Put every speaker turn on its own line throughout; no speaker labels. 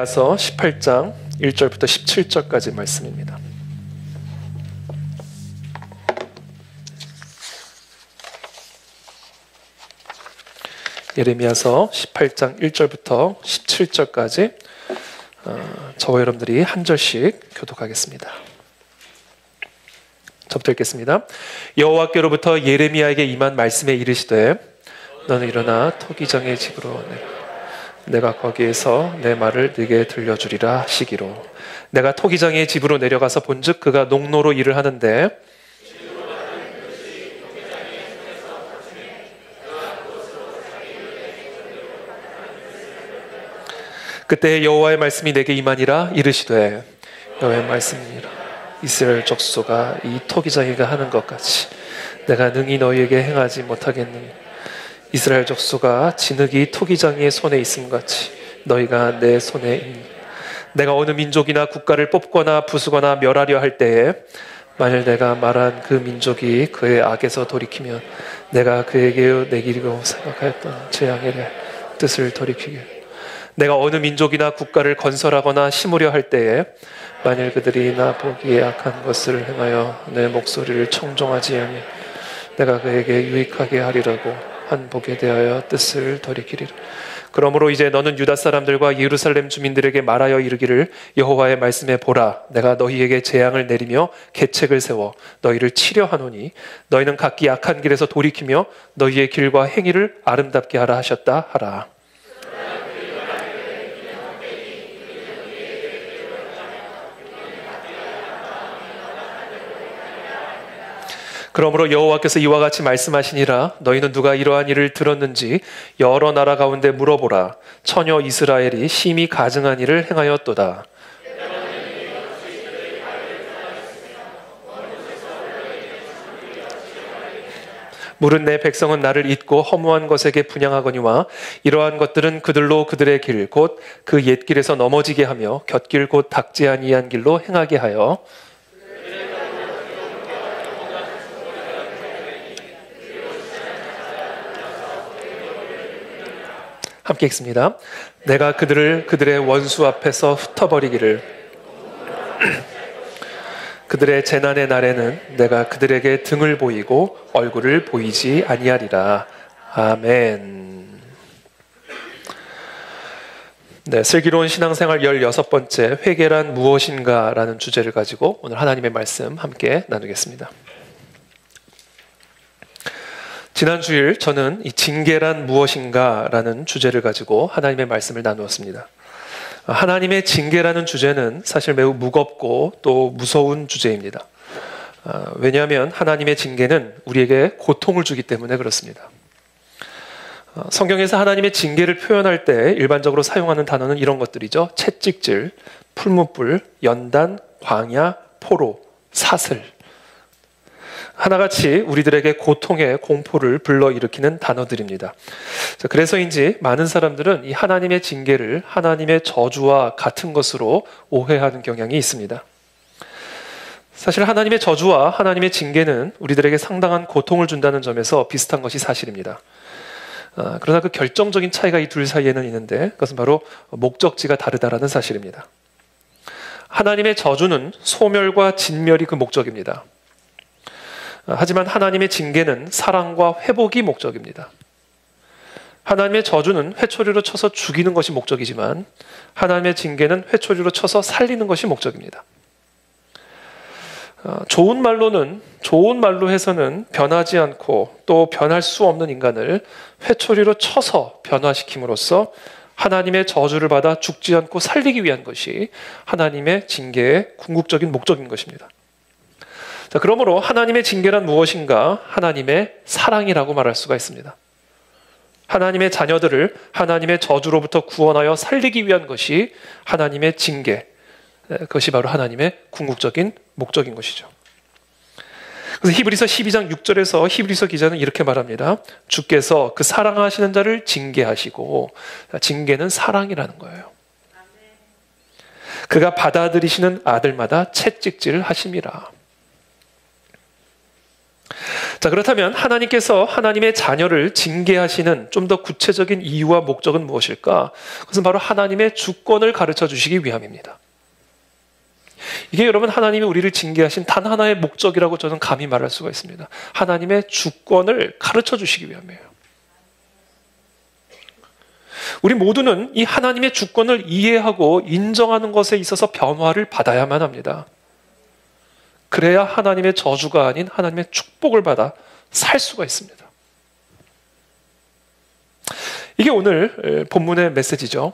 예레미야서 18장 1절부터 17절까지 말씀입니다. 예레미야서 18장 1절부터 17절까지 저와 여러분들이 한 절씩 교독하겠습니다. 저부터 읽겠습니다. 여호와께로부터 예레미야에게 임한 말씀에 이르시되 너는 일어나 토기장의 집으로 내가 거기에서 내 말을 네게 들려주리라 하시기로 내가 토기장의 집으로 내려가서 본즉 그가 농노로 일을 하는데 그때 여호와의 말씀이 내게 임하니라. 이르시되 여호와의 말씀이니라. 이스라엘 족속아 이 토기장이가 하는 것 같이 내가 능히 너희에게 행하지 못하겠느냐. 이스라엘 족속아 진흙이 토기장이의 손에 있음 같이 너희가 내 손에 있느냐. 내가 어느 민족이나 국가를 뽑거나 부수거나 멸하려 할 때에 만일 내가 말한 그 민족이 그의 악에서 돌이키면 내가 그에게 내기로 생각하였던 재앙의 뜻을 돌이키게. 내가 어느 민족이나 국가를 건설하거나 심으려 할 때에 만일 그들이 나 보기에 악한 것을 행하여 내 목소리를 청종하지 아니하면 내가 그에게 유익하게 하리라고 한 복에 대하여 뜻을 돌이키리라. 그러므로 이제 너는 유다 사람들과 예루살렘 주민들에게 말하여 이르기를 여호와의 말씀에 보라 내가 너희에게 재앙을 내리며 계책을 세워 너희를 치려 하노니 너희는 각기 악한 길에서 돌이키며 너희의 길과 행위를 아름답게 하라 하셨다 하라. 그러므로 여호와께서 이와 같이 말씀하시니라. 너희는 누가 이러한 일을 들었는지 여러 나라 가운데 물어보라. 처녀 이스라엘이 심히 가증한 일을 행하였도다. 물은 내 백성은 나를 잊고 허무한 것에게 분향하거니와 이러한 것들은 그들로 그들의 길 곧 그 옛길에서 넘어지게 하며 곁길 곧 닦지 아니한 길로 행하게 하여 함께 읽습니다. 내가 그들을 그들의 원수 앞에서 흩어버리기를 그들의 재난의 날에는 내가 그들에게 등을 보이고 얼굴을 보이지 아니하리라. 아멘. 네, 슬기로운 신앙생활 16번째 회개란 무엇인가 라는 주제를 가지고 오늘 하나님의 말씀 함께 나누겠습니다. 지난 주일 저는 이 징계란 무엇인가 라는 주제를 가지고 하나님의 말씀을 나누었습니다. 하나님의 징계라는 주제는 사실 매우 무겁고 또 무서운 주제입니다. 왜냐하면 하나님의 징계는 우리에게 고통을 주기 때문에 그렇습니다. 성경에서 하나님의 징계를 표현할 때 일반적으로 사용하는 단어는 이런 것들이죠. 채찍질, 풀무불, 연단, 광야, 포로, 사슬. 하나같이 우리들에게 고통의 공포를 불러일으키는 단어들입니다. 그래서인지 많은 사람들은 이 하나님의 징계를 하나님의 저주와 같은 것으로 오해하는 경향이 있습니다. 사실 하나님의 저주와 하나님의 징계는 우리들에게 상당한 고통을 준다는 점에서 비슷한 것이 사실입니다. 그러나 그 결정적인 차이가 이 둘 사이에는 있는데 그것은 바로 목적지가 다르다라는 사실입니다. 하나님의 저주는 소멸과 진멸이 그 목적입니다. 하지만 하나님의 징계는 사랑과 회복이 목적입니다. 하나님의 저주는 회초리로 쳐서 죽이는 것이 목적이지만 하나님의 징계는 회초리로 쳐서 살리는 것이 목적입니다. 좋은 말로 해서는 변하지 않고 또 변할 수 없는 인간을 회초리로 쳐서 변화시킴으로써 하나님의 저주를 받아 죽지 않고 살리기 위한 것이 하나님의 징계의 궁극적인 목적인 것입니다. 자, 그러므로 하나님의 징계란 무엇인가? 하나님의 사랑이라고 말할 수가 있습니다. 하나님의 자녀들을 하나님의 저주로부터 구원하여 살리기 위한 것이 하나님의 징계, 그것이 바로 하나님의 궁극적인 목적인 것이죠. 그래서 히브리서 12장 6절에서 히브리서 기자는 이렇게 말합니다. 주께서 그 사랑하시는 자를 징계하시고, 징계는 사랑이라는 거예요. 그가 받아들이시는 아들마다 채찍질을 하심이라. 자, 그렇다면 하나님께서 하나님의 자녀를 징계하시는 좀 더 구체적인 이유와 목적은 무엇일까? 그것은 바로 하나님의 주권을 가르쳐 주시기 위함입니다. 이게 여러분 하나님이 우리를 징계하신 단 하나의 목적이라고 저는 감히 말할 수가 있습니다. 하나님의 주권을 가르쳐 주시기 위함이에요. 우리 모두는 이 하나님의 주권을 이해하고 인정하는 것에 있어서 변화를 받아야만 합니다. 그래야 하나님의 저주가 아닌 하나님의 축복을 받아 살 수가 있습니다. 이게 오늘 본문의 메시지죠.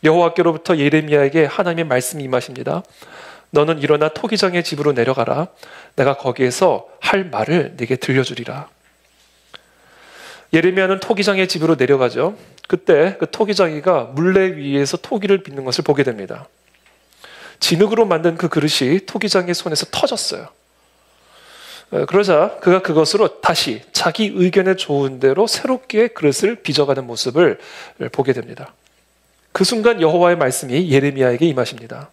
여호와께로부터 예레미야에게 하나님의 말씀이 임하십니다. 너는 일어나 토기장의 집으로 내려가라. 내가 거기에서 할 말을 네게 들려주리라. 예레미야는 토기장의 집으로 내려가죠. 그때 그 토기장이가 물레 위에서 토기를 빚는 것을 보게 됩니다. 진흙으로 만든 그 그릇이 토기장의 손에서 터졌어요. 그러자 그가 그것으로 다시 자기 의견에 좋은 대로 새롭게 그릇을 빚어가는 모습을 보게 됩니다. 그 순간 여호와의 말씀이 예레미야에게 임하십니다.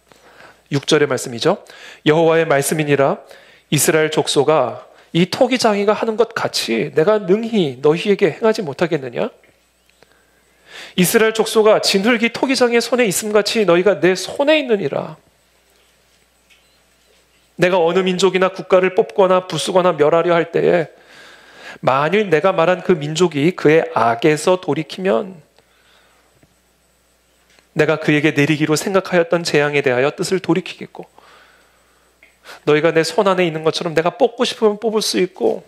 6절의 말씀이죠. 여호와의 말씀이니라 이스라엘 족속아 이 토기장이가 하는 것 같이 내가 능히 너희에게 행하지 못하겠느냐? 이스라엘 족속아 진흙이 토기장의 손에 있음같이 너희가 내 손에 있느니라. 내가 어느 민족이나 국가를 뽑거나 부수거나 멸하려 할 때에 만일 내가 말한 그 민족이 그의 악에서 돌이키면 내가 그에게 내리기로 생각하였던 재앙에 대하여 뜻을 돌이키겠고 너희가 내 손 안에 있는 것처럼 내가 뽑고 싶으면 뽑을 수 있고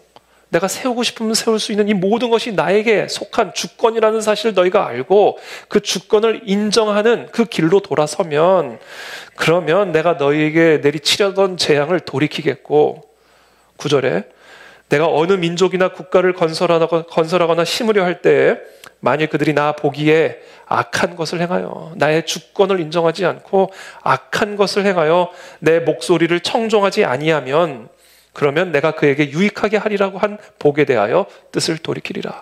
내가 세우고 싶으면 세울 수 있는 이 모든 것이 나에게 속한 주권이라는 사실을 너희가 알고 그 주권을 인정하는 그 길로 돌아서면 그러면 내가 너희에게 내리치려던 재앙을 돌이키겠고 9절에 내가 어느 민족이나 국가를 건설하거나 심으려 할 때에 만일 그들이 나 보기에 악한 것을 행하여 나의 주권을 인정하지 않고 악한 것을 행하여 내 목소리를 청종하지 아니하면 그러면 내가 그에게 유익하게 하리라고 한 복에 대하여 뜻을 돌이키리라.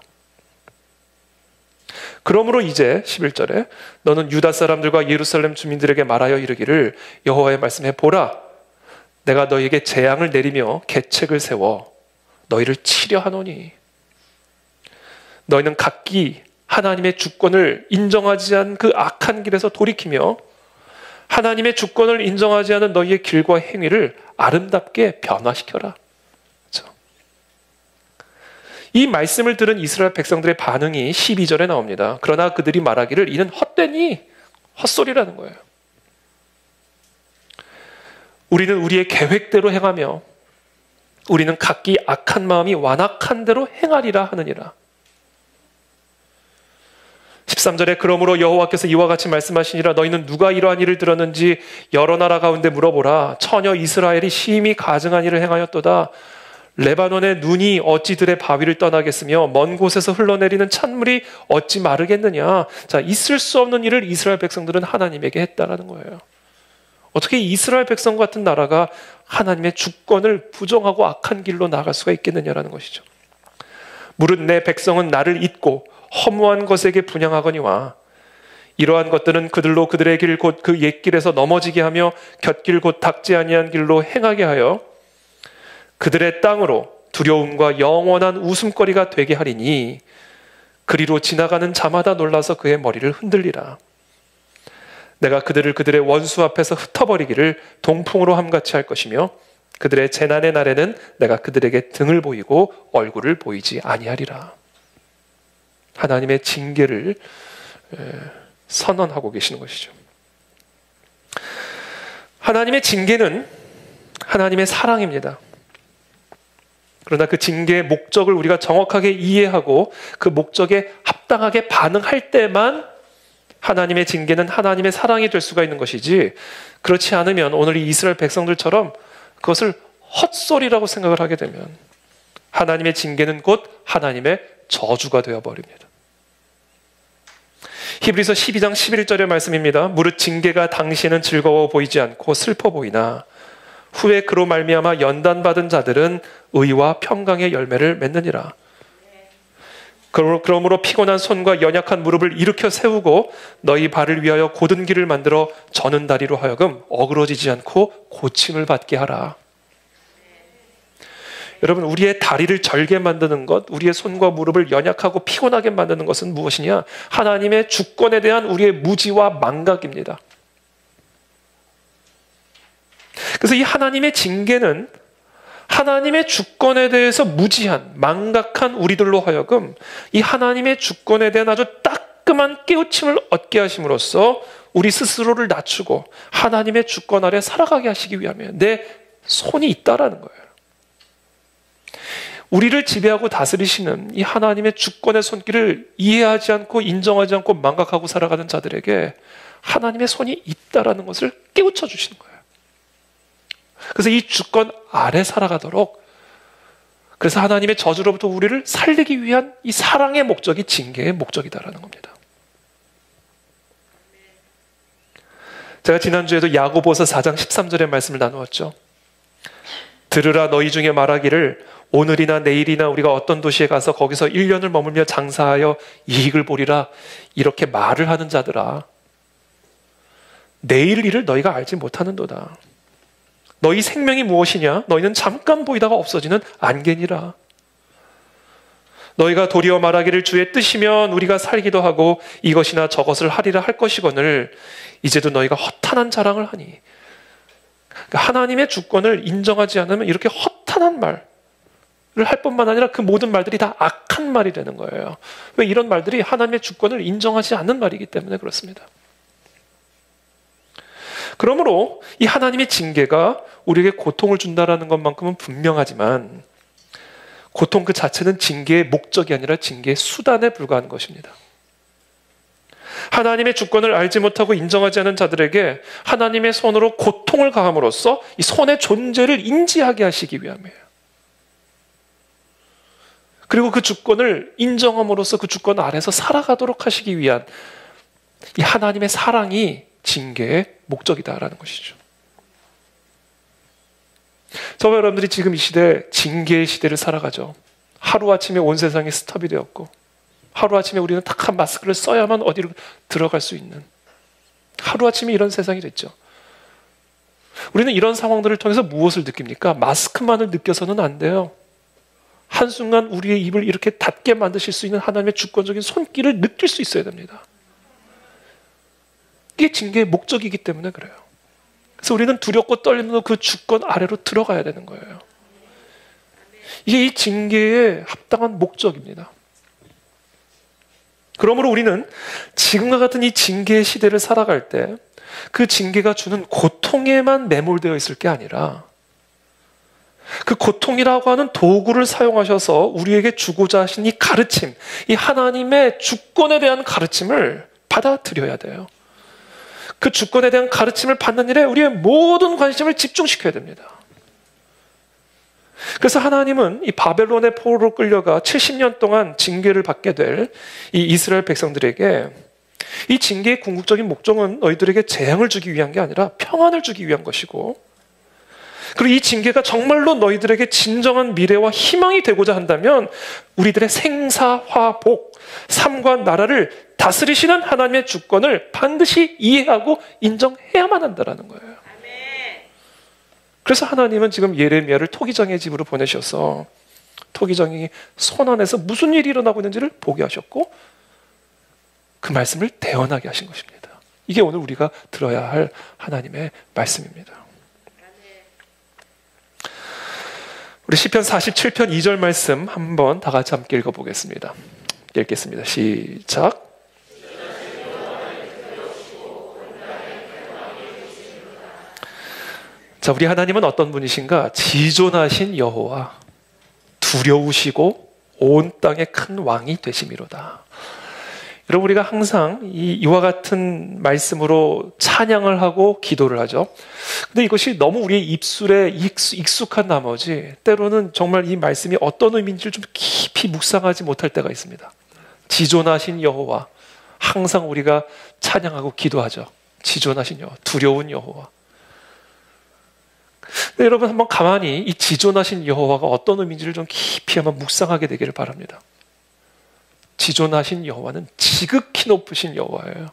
그러므로 이제 11절에 너는 유다 사람들과 예루살렘 주민들에게 말하여 이르기를 여호와의 말씀에 보라 내가 너희에게 재앙을 내리며 계책을 세워 너희를 치려 하노니 너희는 각기 하나님의 주권을 인정하지 않은 그 악한 길에서 돌이키며 하나님의 주권을 인정하지 않은 너희의 길과 행위를 아름답게 변화시켜라. 그렇죠? 이 말씀을 들은 이스라엘 백성들의 반응이 12절에 나옵니다. 그러나 그들이 말하기를 이는 헛되니 헛소리라는 거예요. 우리는 우리의 계획대로 행하며 우리는 각기 악한 마음이 완악한 대로 행하리라 하느니라. 13절에 그러므로 여호와께서 이와 같이 말씀하시니라 너희는 누가 이러한 일을 들었는지 여러 나라 가운데 물어보라. 처녀 이스라엘이 심히 가증한 일을 행하였도다. 레바논의 눈이 어찌 들의 바위를 떠나겠으며 먼 곳에서 흘러내리는 찬물이 어찌 마르겠느냐. 자, 있을 수 없는 일을 이스라엘 백성들은 하나님에게 했다라는 거예요. 어떻게 이스라엘 백성 같은 나라가 하나님의 주권을 부정하고 악한 길로 나갈 수가 있겠느냐라는 것이죠. 무릇 내 백성은 나를 잊고 허무한 것에게 분향하거니와 이러한 것들은 그들로 그들의 길 곧 그 옛길에서 넘어지게 하며 곁길 곧 닦지 아니한 길로 행하게 하여 그들의 땅으로 두려움과 영원한 웃음거리가 되게 하리니 그리로 지나가는 자마다 놀라서 그의 머리를 흔들리라. 내가 그들을 그들의 원수 앞에서 흩어버리기를 동풍으로 함같이 할 것이며 그들의 재난의 날에는 내가 그들에게 등을 보이고 얼굴을 보이지 아니하리라. 하나님의 징계를 선언하고 계시는 것이죠. 하나님의 징계는 하나님의 사랑입니다. 그러나 그 징계의 목적을 우리가 정확하게 이해하고 그 목적에 합당하게 반응할 때만 하나님의 징계는 하나님의 사랑이 될 수가 있는 것이지 그렇지 않으면 오늘 이 이스라엘 백성들처럼 그것을 헛소리라고 생각을 하게 되면 하나님의 징계는 곧 하나님의 저주가 되어버립니다. 히브리서 12장 11절의 말씀입니다. 무릇 징계가 당시에는 즐거워 보이지 않고 슬퍼 보이나 후에 그로 말미암아 연단받은 자들은 의와 평강의 열매를 맺느니라. 그러므로 피곤한 손과 연약한 무릎을 일으켜 세우고 너희 발을 위하여 곧은 길을 만들어 저는 다리로 하여금 어그러지지 않고 고침을 받게 하라. 여러분, 우리의 다리를 절게 만드는 것, 우리의 손과 무릎을 연약하고 피곤하게 만드는 것은 무엇이냐? 하나님의 주권에 대한 우리의 무지와 망각입니다. 그래서 이 하나님의 징계는 하나님의 주권에 대해서 무지한, 망각한 우리들로 하여금 이 하나님의 주권에 대한 아주 따끔한 깨우침을 얻게 하심으로써 우리 스스로를 낮추고 하나님의 주권 아래 살아가게 하시기 위함이에요. 내 손이 있다라는 거예요. 우리를 지배하고 다스리시는 이 하나님의 주권의 손길을 이해하지 않고 인정하지 않고 망각하고 살아가는 자들에게 하나님의 손이 있다라는 것을 깨우쳐 주시는 거예요. 그래서 이 주권 아래 살아가도록, 그래서 하나님의 저주로부터 우리를 살리기 위한 이 사랑의 목적이 징계의 목적이다라는 겁니다. 제가 지난주에도 야고보서 4장 13절의 말씀을 나누었죠. 들으라, 너희 중에 말하기를 오늘이나 내일이나 우리가 어떤 도시에 가서 거기서 1년을 머물며 장사하여 이익을 보리라. 이렇게 말을 하는 자들아, 내일 일을 너희가 알지 못하는도다. 너희 생명이 무엇이냐? 너희는 잠깐 보이다가 없어지는 안개니라. 너희가 도리어 말하기를 주의 뜻이면 우리가 살기도 하고 이것이나 저것을 하리라 할 것이거늘 이제도 너희가 허탄한 자랑을 하니. 그러니까 하나님의 주권을 인정하지 않으면 이렇게 허탄한 말을 할 뿐만 아니라 그 모든 말들이 다 악한 말이 되는 거예요. 왜? 이런 말들이 하나님의 주권을 인정하지 않는 말이기 때문에 그렇습니다. 그러므로 이 하나님의 징계가 우리에게 고통을 준다라는 것만큼은 분명하지만 고통 그 자체는 징계의 목적이 아니라 징계의 수단에 불과한 것입니다. 하나님의 주권을 알지 못하고 인정하지 않은 자들에게 하나님의 손으로 고통을 가함으로써 이 손의 존재를 인지하게 하시기 위함이에요. 그리고 그 주권을 인정함으로써 그 주권 아래서 살아가도록 하시기 위한 이 하나님의 사랑이 징계의 목적이다라는 것이죠. 저와 여러분들이 지금 이 시대, 징계의 시대를 살아가죠. 하루아침에 온 세상이 스톱이 되었고 하루아침에 우리는 딱 한 마스크를 써야만 어디로 들어갈 수 있는, 하루아침에 이런 세상이 됐죠. 우리는 이런 상황들을 통해서 무엇을 느낍니까? 마스크만을 느껴서는 안 돼요. 한순간 우리의 입을 이렇게 닫게 만드실 수 있는 하나님의 주권적인 손길을 느낄 수 있어야 됩니다. 이게 징계의 목적이기 때문에 그래요. 그래서 우리는 두렵고 떨리는 그 주권 아래로 들어가야 되는 거예요. 이게 이 징계의 합당한 목적입니다. 그러므로 우리는 지금과 같은 이 징계의 시대를 살아갈 때 그 징계가 주는 고통에만 매몰되어 있을 게 아니라 그 고통이라고 하는 도구를 사용하셔서 우리에게 주고자 하신 이 가르침, 이 하나님의 주권에 대한 가르침을 받아들여야 돼요. 그 주권에 대한 가르침을 받는 일에 우리의 모든 관심을 집중시켜야 됩니다. 그래서 하나님은 이 바벨론의 포로로 끌려가 70년 동안 징계를 받게 될 이 이스라엘 백성들에게 이 징계의 궁극적인 목적은 너희들에게 재앙을 주기 위한 게 아니라 평안을 주기 위한 것이고, 그리고 이 징계가 정말로 너희들에게 진정한 미래와 희망이 되고자 한다면 우리들의 생사화복, 삶과 나라를 다스리시는 하나님의 주권을 반드시 이해하고 인정해야만 한다는 거예요. 그래서 하나님은 지금 예레미야를 토기장의 집으로 보내셔서 토기장이 손 안에서 무슨 일이 일어나고 있는지를 보게 하셨고 그 말씀을 대언하게 하신 것입니다. 이게 오늘 우리가 들어야 할 하나님의 말씀입니다. 우리 시편 47편 2절 말씀 한번 다 같이 함께 읽어보겠습니다. 읽겠습니다. 시작. 자, 우리 하나님은 어떤 분이신가? 지존하신 여호와, 두려우시고 온 땅의 큰 왕이 되심이로다. 여러분, 우리가 항상 이와 같은 말씀으로 찬양을 하고 기도를 하죠. 근데 이것이 너무 우리의 입술에 익숙한 나머지 때로는 정말 이 말씀이 어떤 의미인지를 좀 깊이 묵상하지 못할 때가 있습니다. 지존하신 여호와, 항상 우리가 찬양하고 기도하죠. 지존하신 여호와, 두려운 여호와. 근데 여러분 한번 가만히 이 지존하신 여호와가 어떤 의미인지를 좀 깊이 한번 묵상하게 되기를 바랍니다. 지존하신 여호와는 지극히 높으신 여호와예요.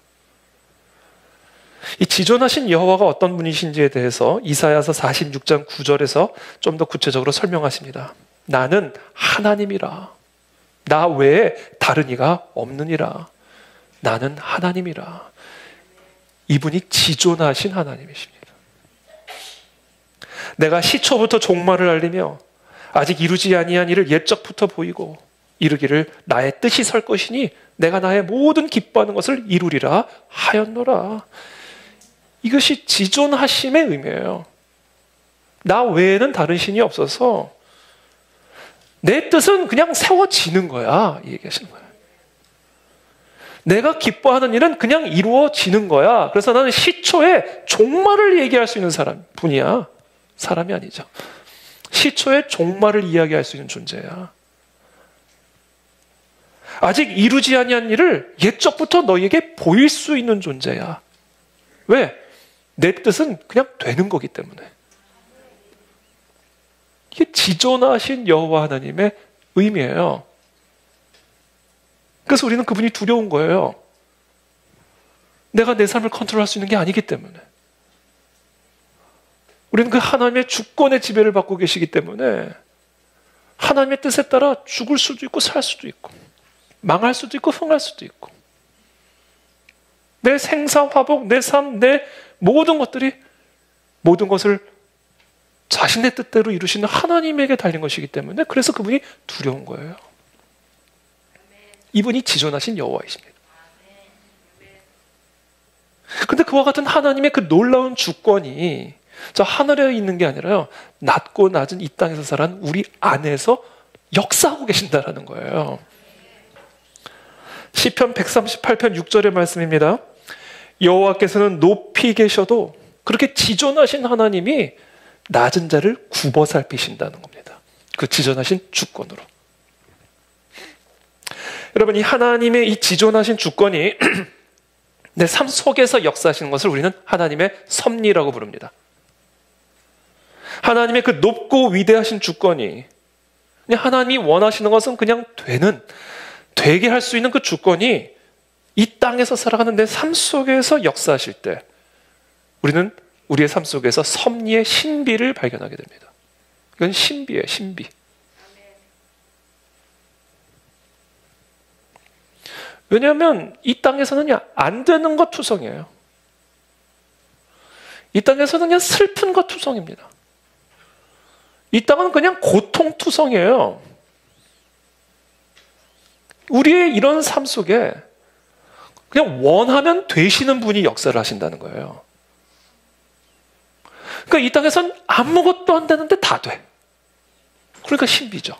이 지존하신 여호와가 어떤 분이신지에 대해서 이사야서 46장 9절에서 좀 더 구체적으로 설명하십니다. 나는 하나님이라. 나 외에 다른 이가 없느니라. 나는 하나님이라. 이분이 지존하신 하나님이십니다. 내가 시초부터 종말을 알리며 아직 이루지 아니한 일을 옛적부터 보이고 이르기를 나의 뜻이 설 것이니 내가 나의 모든 기뻐하는 것을 이루리라 하였노라. 이것이 지존하심의 의미예요. 나 외에는 다른 신이 없어서 내 뜻은 그냥 세워지는 거야. 이 얘기하시는 거예요. 내가 기뻐하는 일은 그냥 이루어지는 거야. 그래서 나는 시초의 종말을 얘기할 수 있는 분이야. 사람이 아니죠. 시초의 종말을 이야기할 수 있는 존재야. 아직 이루지 아니한 일을 옛적부터 너희에게 보일 수 있는 존재야. 왜? 내 뜻은 그냥 되는 거기 때문에. 이게 지존하신 여호와 하나님의 의미예요. 그래서 우리는 그분이 두려운 거예요. 내가 내 삶을 컨트롤할 수 있는 게 아니기 때문에. 우리는 그 하나님의 주권의 지배를 받고 계시기 때문에 하나님의 뜻에 따라 죽을 수도 있고 살 수도 있고 망할 수도 있고 흥할 수도 있고 내 생사화복, 내 삶, 내 모든 것을 자신의 뜻대로 이루시는 하나님에게 달린 것이기 때문에 그래서 그분이 두려운 거예요. 이분이 지존하신 여호와이십니다. 그런데 그와 같은 하나님의 그 놀라운 주권이 저 하늘에 있는 게 아니라요, 낮고 낮은 이 땅에서 살아는 우리 안에서 역사하고 계신다라는 거예요. 시편 138편 6절의 말씀입니다. 여호와께서는 높이 계셔도 그렇게 지존하신 하나님이 낮은 자를 굽어 살피신다는 겁니다. 그 지존하신 주권으로. 여러분, 이 하나님의 이 지존하신 주권이 내 삶 속에서 역사하시는 것을 우리는 하나님의 섭리라고 부릅니다. 하나님의 그 높고 위대하신 주권이, 그냥 하나님이 원하시는 것은 그냥 되게 할 수 있는 그 주권이 이 땅에서 살아가는 내 삶 속에서 역사하실 때 우리는 우리의 삶 속에서 섭리의 신비를 발견하게 됩니다. 이건 신비예요, 신비. 왜냐하면 이 땅에서는 그냥 안 되는 것 투성이에요. 이 땅에서는 그냥 슬픈 것 투성입니다. 이 땅은 그냥 고통 투성이에요. 우리의 이런 삶 속에 그냥 원하면 되시는 분이 역사를 하신다는 거예요. 그러니까 이 땅에선 아무것도 안 되는데 다 돼. 그러니까 신비죠.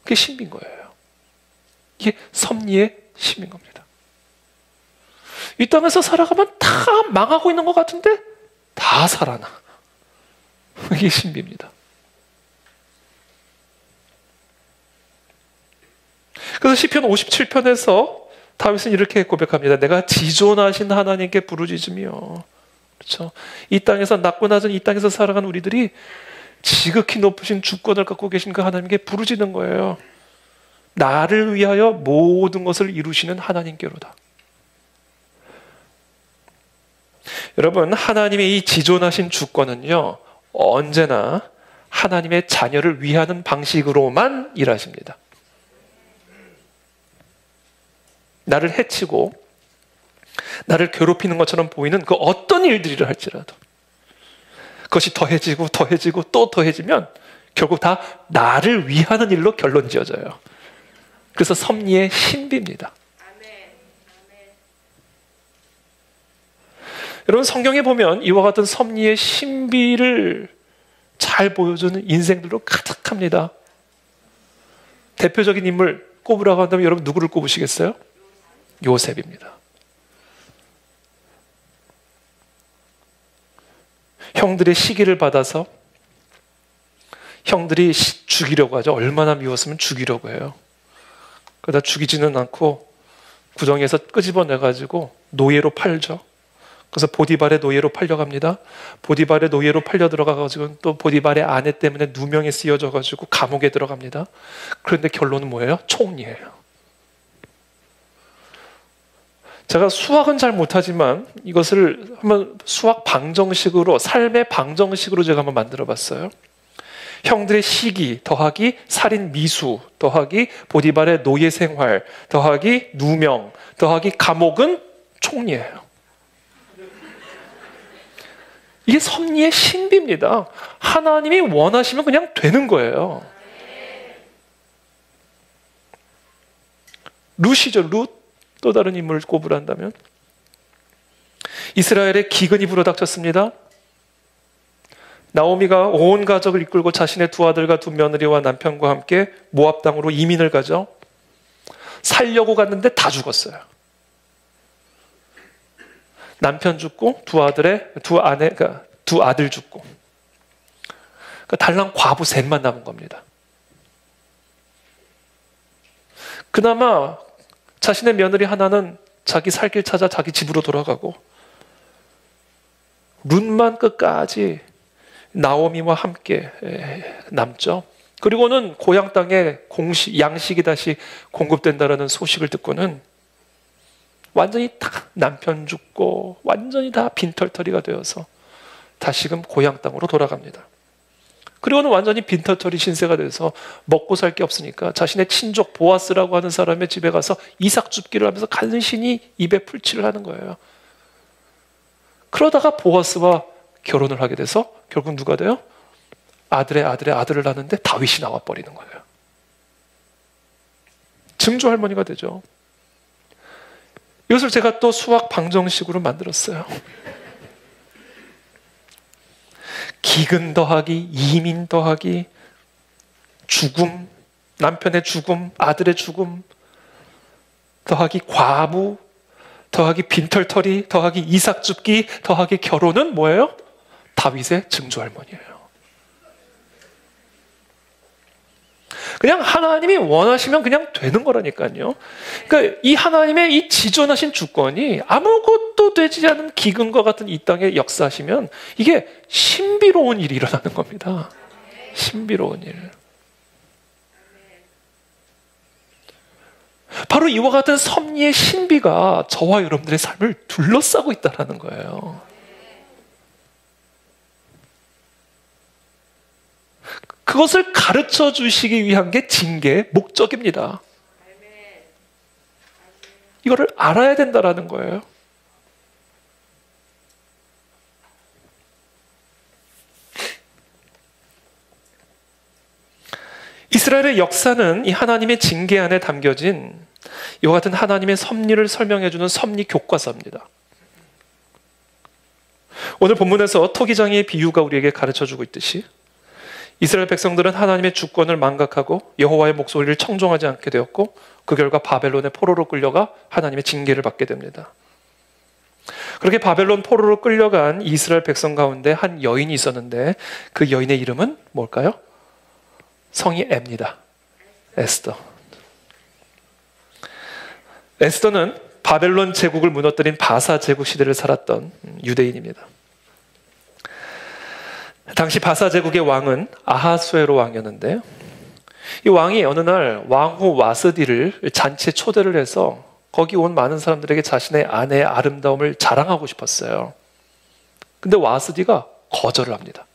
그게 신비인 거예요. 이게 섭리의 신비인 겁니다. 이 땅에서 살아가면 다 망하고 있는 것 같은데 다 살아나. 이게 신비입니다. 그래서 시편 57편에서 다윗은 이렇게 고백합니다. 내가 지존하신 하나님께 부르짖으며, 그렇죠? 이 땅에서 낮고 낮은 이 땅에서 살아간 우리들이 지극히 높으신 주권을 갖고 계신 그 하나님께 부르짖는 거예요. 나를 위하여 모든 것을 이루시는 하나님께로다. 여러분, 하나님의 이 지존하신 주권은요, 언제나 하나님의 자녀를 위하는 방식으로만 일하십니다. 나를 해치고 나를 괴롭히는 것처럼 보이는 그 어떤 일들이라 할지라도 그것이 더해지고 더해지고 또 더해지면 결국 다 나를 위하는 일로 결론 지어져요. 그래서 섭리의 신비입니다. 여러분, 성경에 보면 이와 같은 섭리의 신비를 잘 보여주는 인생들로 가득합니다. 대표적인 인물 꼽으라고 한다면 여러분 누구를 꼽으시겠어요? 요셉입니다. 형들의 시기를 받아서 형들이 죽이려고 하죠. 얼마나 미웠으면 죽이려고 해요. 그러다 죽이지는 않고 구덩이에서 끄집어내가지고 노예로 팔죠. 그래서 보디발의 노예로 팔려갑니다. 보디발의 노예로 팔려 들어가가지고 또 보디발의 아내 때문에 누명에 쓰여져가지고 감옥에 들어갑니다. 그런데 결론은 뭐예요? 총리예요. 제가 수학은 잘 못하지만 이것을 한번 수학 방정식으로, 삶의 방정식으로 제가 한번 만들어 봤어요. 형들의 시기 더하기 살인 미수 더하기 보디발의 노예 생활 더하기 누명 더하기 감옥은 총리예요. 이게 섭리의 신비입니다. 하나님이 원하시면 그냥 되는 거예요. 룻이죠. 룻. 또 다른 인물을 꼽으려 한다면 이스라엘의 기근이 불어닥쳤습니다. 나오미가 온 가족을 이끌고 자신의 두 아들과 두 며느리와 남편과 함께 모압 땅으로 이민을 가죠. 살려고 갔는데 다 죽었어요. 남편 죽고 두 아들 죽고, 그러니까 달랑 과부 셋만 남은 겁니다. 그나마 자신의 며느리 하나는 자기 살 길 찾아 자기 집으로 돌아가고, 룻만 끝까지 나오미와 함께 남죠. 그리고는 고향 땅에 양식이 다시 공급된다라는 소식을 듣고는 완전히 다 남편 죽고 완전히 다 빈털터리가 되어서 다시금 고향 땅으로 돌아갑니다. 그리고는 완전히 빈털터리 신세가 돼서 먹고 살 게 없으니까 자신의 친족 보아스라고 하는 사람의 집에 가서 이삭 줍기를 하면서 간신히 입에 풀칠을 하는 거예요. 그러다가 보아스와 결혼을 하게 돼서 결국 누가 돼요? 아들의 아들을 낳는데 다윗이 나와버리는 거예요. 증조 할머니가 되죠. 이것을 제가 또 수학 방정식으로 만들었어요. 기근 더하기 이민 더하기 죽음, 남편의 죽음, 아들의 죽음 더하기 과부 더하기 빈털터리 더하기 이삭 줍기 더하기 결혼은 뭐예요? 다윗의 증조 할머니예요. 그냥 하나님이 원하시면 그냥 되는 거라니까요. 그러니까 이 하나님의 이 지존하신 주권이 아무것도 되지 않은 기근과 같은 이 땅에 역사하시면 이게 신비로운 일이 일어나는 겁니다. 신비로운 일. 바로 이와 같은 섭리의 신비가 저와 여러분들의 삶을 둘러싸고 있다는 거예요. 그것을 가르쳐 주시기 위한 게 징계의 목적입니다. 이거를 알아야 된다는 거예요. 이스라엘의 역사는 이 하나님의 징계 안에 담겨진 이와 같은 하나님의 섭리를 설명해 주는 섭리 교과서입니다. 오늘 본문에서 토기장이의 비유가 우리에게 가르쳐 주고 있듯이 이스라엘 백성들은 하나님의 주권을 망각하고 여호와의 목소리를 청종하지 않게 되었고 그 결과 바벨론의 포로로 끌려가 하나님의 징계를 받게 됩니다. 그렇게 바벨론 포로로 끌려간 이스라엘 백성 가운데 한 여인이 있었는데 그 여인의 이름은 뭘까요? 성이 에입니다. 에스더. 에스더는 바벨론 제국을 무너뜨린 바사 제국 시대를 살았던 유대인입니다. 당시 바사 제국의 왕은 아하수에로 왕이었는데 이 왕이 어느 날 왕후 와스디를 잔치에 초대를 해서 거기 온 많은 사람들에게 자신의 아내의 아름다움을 자랑하고 싶었어요. 근데 와스디가 거절을 합니다.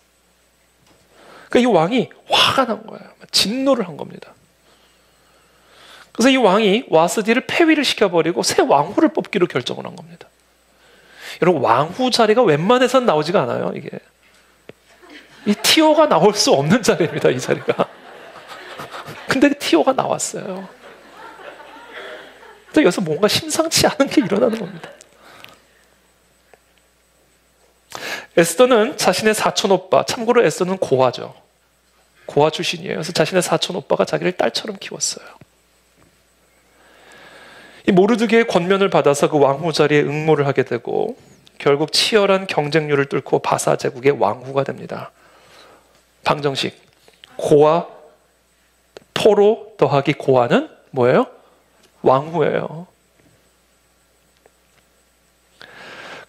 그러니까 이 왕이 화가 난 거예요. 진노를 한 겁니다. 그래서 이 왕이 와스디를 폐위를 시켜버리고 새 왕후를 뽑기로 결정을 한 겁니다. 여러분, 왕후 자리가 웬만해선 나오지가 않아요. 이게 이 티오가 나올 수 없는 자리입니다. 이 자리가. 근데 티오가 나왔어요. 또 여기서 뭔가 심상치 않은 게 일어나는 겁니다. 에스더는 자신의 사촌 오빠, 참고로 에스더는 고아죠. 고아 출신이에요. 그래서 자신의 사촌 오빠가 자기를 딸처럼 키웠어요. 이 모르드게의 권면을 받아서 그 왕후 자리에 응모를 하게 되고 결국 치열한 경쟁률을 뚫고 바사 제국의 왕후가 됩니다. 방정식, 고아 포로 더하기 고아는 뭐예요? 왕후예요.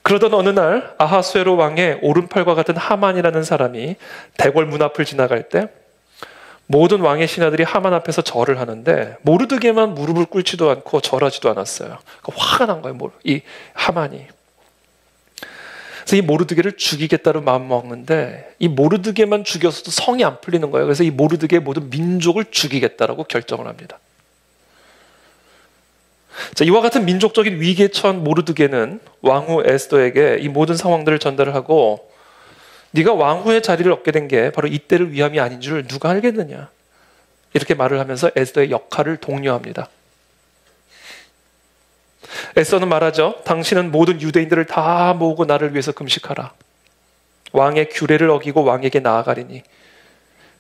그러던 어느 날 아하수에로 왕의 오른팔과 같은 하만이라는 사람이 대궐 문 앞을 지나갈 때 모든 왕의 신하들이 하만 앞에서 절을 하는데 모르드게만 무릎을 꿇지도 않고 절하지도 않았어요. 그러니까 화가 난 거예요. 이 하만이. 그래서 이 모르드게를 죽이겠다로 마음먹는데 이 모르드게만 죽여서도 성이 안 풀리는 거예요. 그래서 이 모르드게의 모든 민족을 죽이겠다라고 결정을 합니다. 자, 이와 같은 민족적인 위기에 처한 모르드게는 왕후 에스더에게 이 모든 상황들을 전달을 하고 네가 왕후의 자리를 얻게 된 게 바로 이때를 위함이 아닌 줄 누가 알겠느냐, 이렇게 말을 하면서 에스더의 역할을 독려합니다. 에스더는 말하죠. 당신은 모든 유대인들을 다 모으고 나를 위해서 금식하라. 왕의 규례를 어기고 왕에게 나아가리니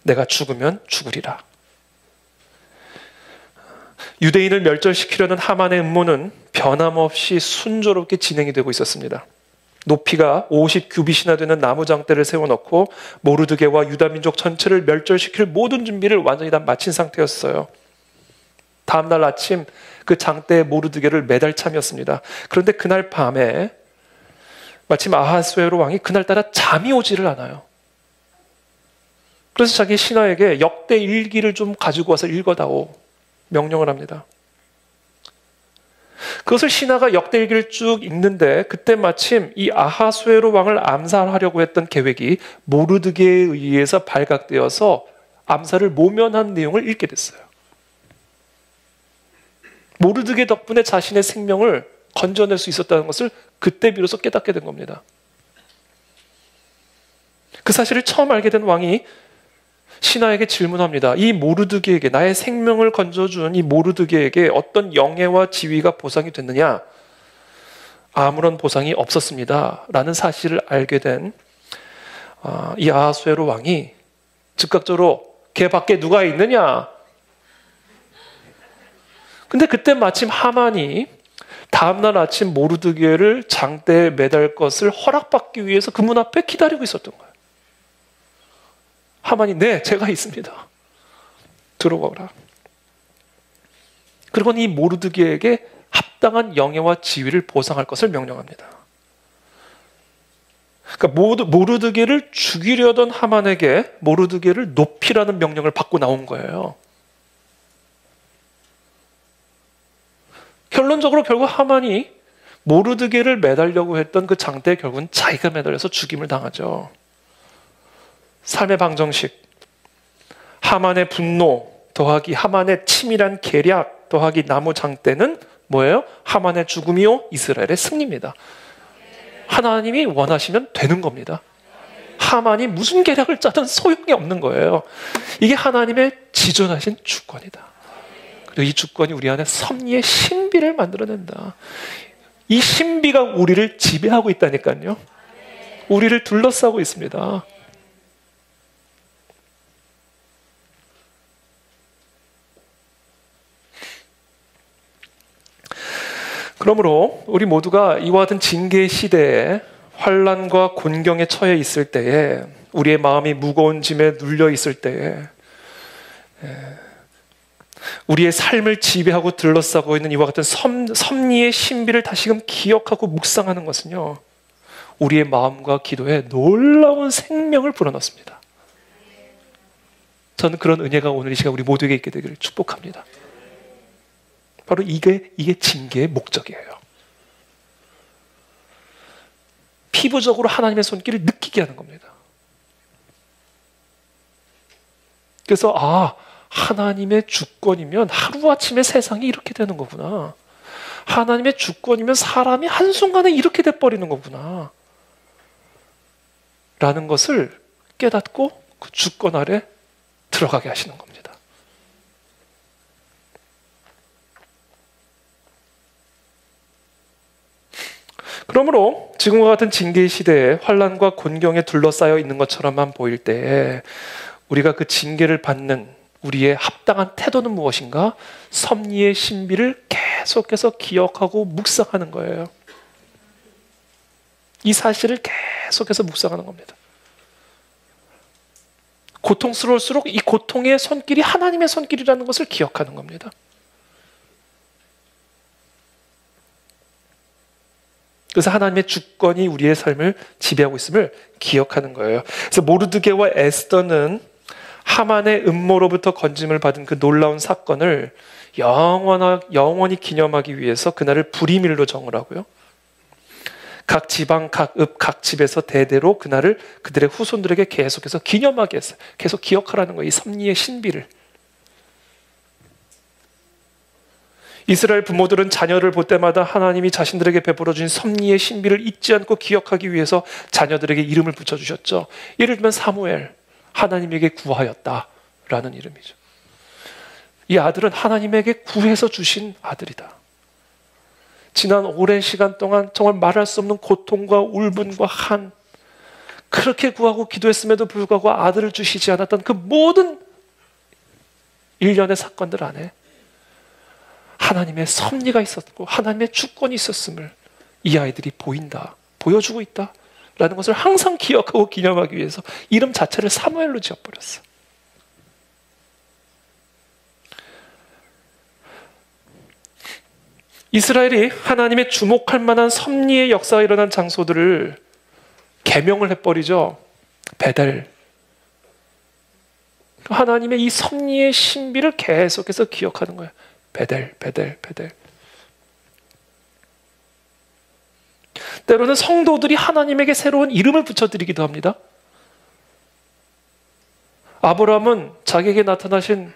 내가 죽으면 죽으리라. 유대인을 멸절시키려는 하만의 음모는 변함없이 순조롭게 진행이 되고 있었습니다. 높이가 50규빗이나 되는 나무 장대를 세워놓고 모르드게와 유다 민족 전체를 멸절시킬 모든 준비를 완전히 다 마친 상태였어요. 다음날 아침 그 장대에 모르드게를 매달 참이었습니다. 그런데 그날 밤에 마침 아하스웨로 왕이 그날따라 잠이 오지를 않아요. 그래서 자기 신하에게 역대 일기를 좀 가지고 와서 읽어다오 명령을 합니다. 그것을 신하가 역대 일기를 쭉 읽는데 그때 마침 이 아하스웨로 왕을 암살하려고 했던 계획이 모르드게에 의해서 발각되어서 암살을 모면한 내용을 읽게 됐어요. 모르드게 덕분에 자신의 생명을 건져낼 수 있었다는 것을 그때 비로소 깨닫게 된 겁니다. 그 사실을 처음 알게 된 왕이 신하에게 질문합니다. 이 모르드게에게, 나의 생명을 건져준 이 모르드게에게 어떤 영예와 지위가 보상이 됐느냐? 아무런 보상이 없었습니다. 라는 사실을 알게 된 이 아하수에로 왕이 즉각적으로 걔 밖에 누가 있느냐? 근데 그때 마침 하만이 다음날 아침 모르드게를 장대에 매달 것을 허락받기 위해서 그 문 앞에 기다리고 있었던 거예요. 하만이 네, 제가 있습니다. 들어오라. 그리고는 이 모르드게에게 합당한 영예와 지위를 보상할 것을 명령합니다. 그러니까 모르드게를 죽이려던 하만에게 모르드게를 높이라는 명령을 받고 나온 거예요. 결론적으로 결국 하만이 모르드게를 매달려고 했던 그 장대에 결국은 자기가 매달려서 죽임을 당하죠. 삶의 방정식, 하만의 분노 더하기 하만의 치밀한 계략 더하기 나무 장대는 뭐예요? 하만의 죽음이요 이스라엘의 승리입니다. 하나님이 원하시면 되는 겁니다. 하만이 무슨 계략을 짜든 소용이 없는 거예요. 이게 하나님의 지존하신 주권이다. 그리고 이 주권이 우리 안에 섭리의 신비를 만들어낸다. 이 신비가 우리를 지배하고 있다니까요. 우리를 둘러싸고 있습니다. 그러므로 우리 모두가 이와 같은 징계 시대에 환난과 곤경에 처해 있을 때에, 우리의 마음이 무거운 짐에 눌려 있을 때에, 우리의 삶을 지배하고 둘러싸고 있는 이와 같은 섭리의 신비를 다시금 기억하고 묵상하는 것은요, 우리의 마음과 기도에 놀라운 생명을 불어넣습니다. 저는 그런 은혜가 오늘 이 시간 우리 모두에게 있게 되기를 축복합니다. 바로 이게 징계의 목적이에요. 피부적으로 하나님의 손길을 느끼게 하는 겁니다. 그래서 하나님의 주권이면 하루아침에 세상이 이렇게 되는 거구나. 하나님의 주권이면 사람이 한순간에 이렇게 돼버리는 거구나. 라는 것을 깨닫고 그 주권 아래 들어가게 하시는 겁니다. 그러므로 지금과 같은 징계의 시대에 환난과 곤경에 둘러싸여 있는 것처럼만 보일 때에 우리가 그 징계를 받는 우리의 합당한 태도는 무엇인가? 섭리의 신비를 계속해서 기억하고 묵상하는 거예요. 이 사실을 계속해서 묵상하는 겁니다. 고통스러울수록 이 고통의 손길이 하나님의 손길이라는 것을 기억하는 겁니다. 그래서 하나님의 주권이 우리의 삶을 지배하고 있음을 기억하는 거예요. 그래서 모르드게와 에스더는 하만의 음모로부터 건짐을 받은 그 놀라운 사건을 영원히 기념하기 위해서 그날을 불임일로 정을 하고요. 각 지방, 각 읍, 각 집에서 대대로 그날을 그들의 후손들에게 계속해서 기념하게 했어요. 계속 기억하라는 거예요. 이 섭리의 신비를. 이스라엘 부모들은 자녀를 볼 때마다 하나님이 자신들에게 베풀어 주신 섭리의 신비를 잊지 않고 기억하기 위해서 자녀들에게 이름을 붙여주셨죠. 예를 들면 사무엘, 하나님에게 구하였다라는 이름이죠. 이 아들은 하나님에게 구해서 주신 아들이다. 지난 오랜 시간 동안 정말 말할 수 없는 고통과 울분과 한, 그렇게 구하고 기도했음에도 불구하고 아들을 주시지 않았던 그 모든 일련의 사건들 안에 하나님의 섭리가 있었고 하나님의 주권이 있었음을 이 아이들이 보인다, 보여주고 있다라는 것을 항상 기억하고 기념하기 위해서 이름 자체를 사무엘로 지어버렸어. 이스라엘이 하나님의 주목할 만한 섭리의 역사가 일어난 장소들을 개명을 해버리죠. 베델. 하나님의 이 섭리의 신비를 계속해서 기억하는 거예요. 베델, 베델, 베델. 때로는 성도들이 하나님에게 새로운 이름을 붙여드리기도 합니다. 아브라함은 자기에게 나타나신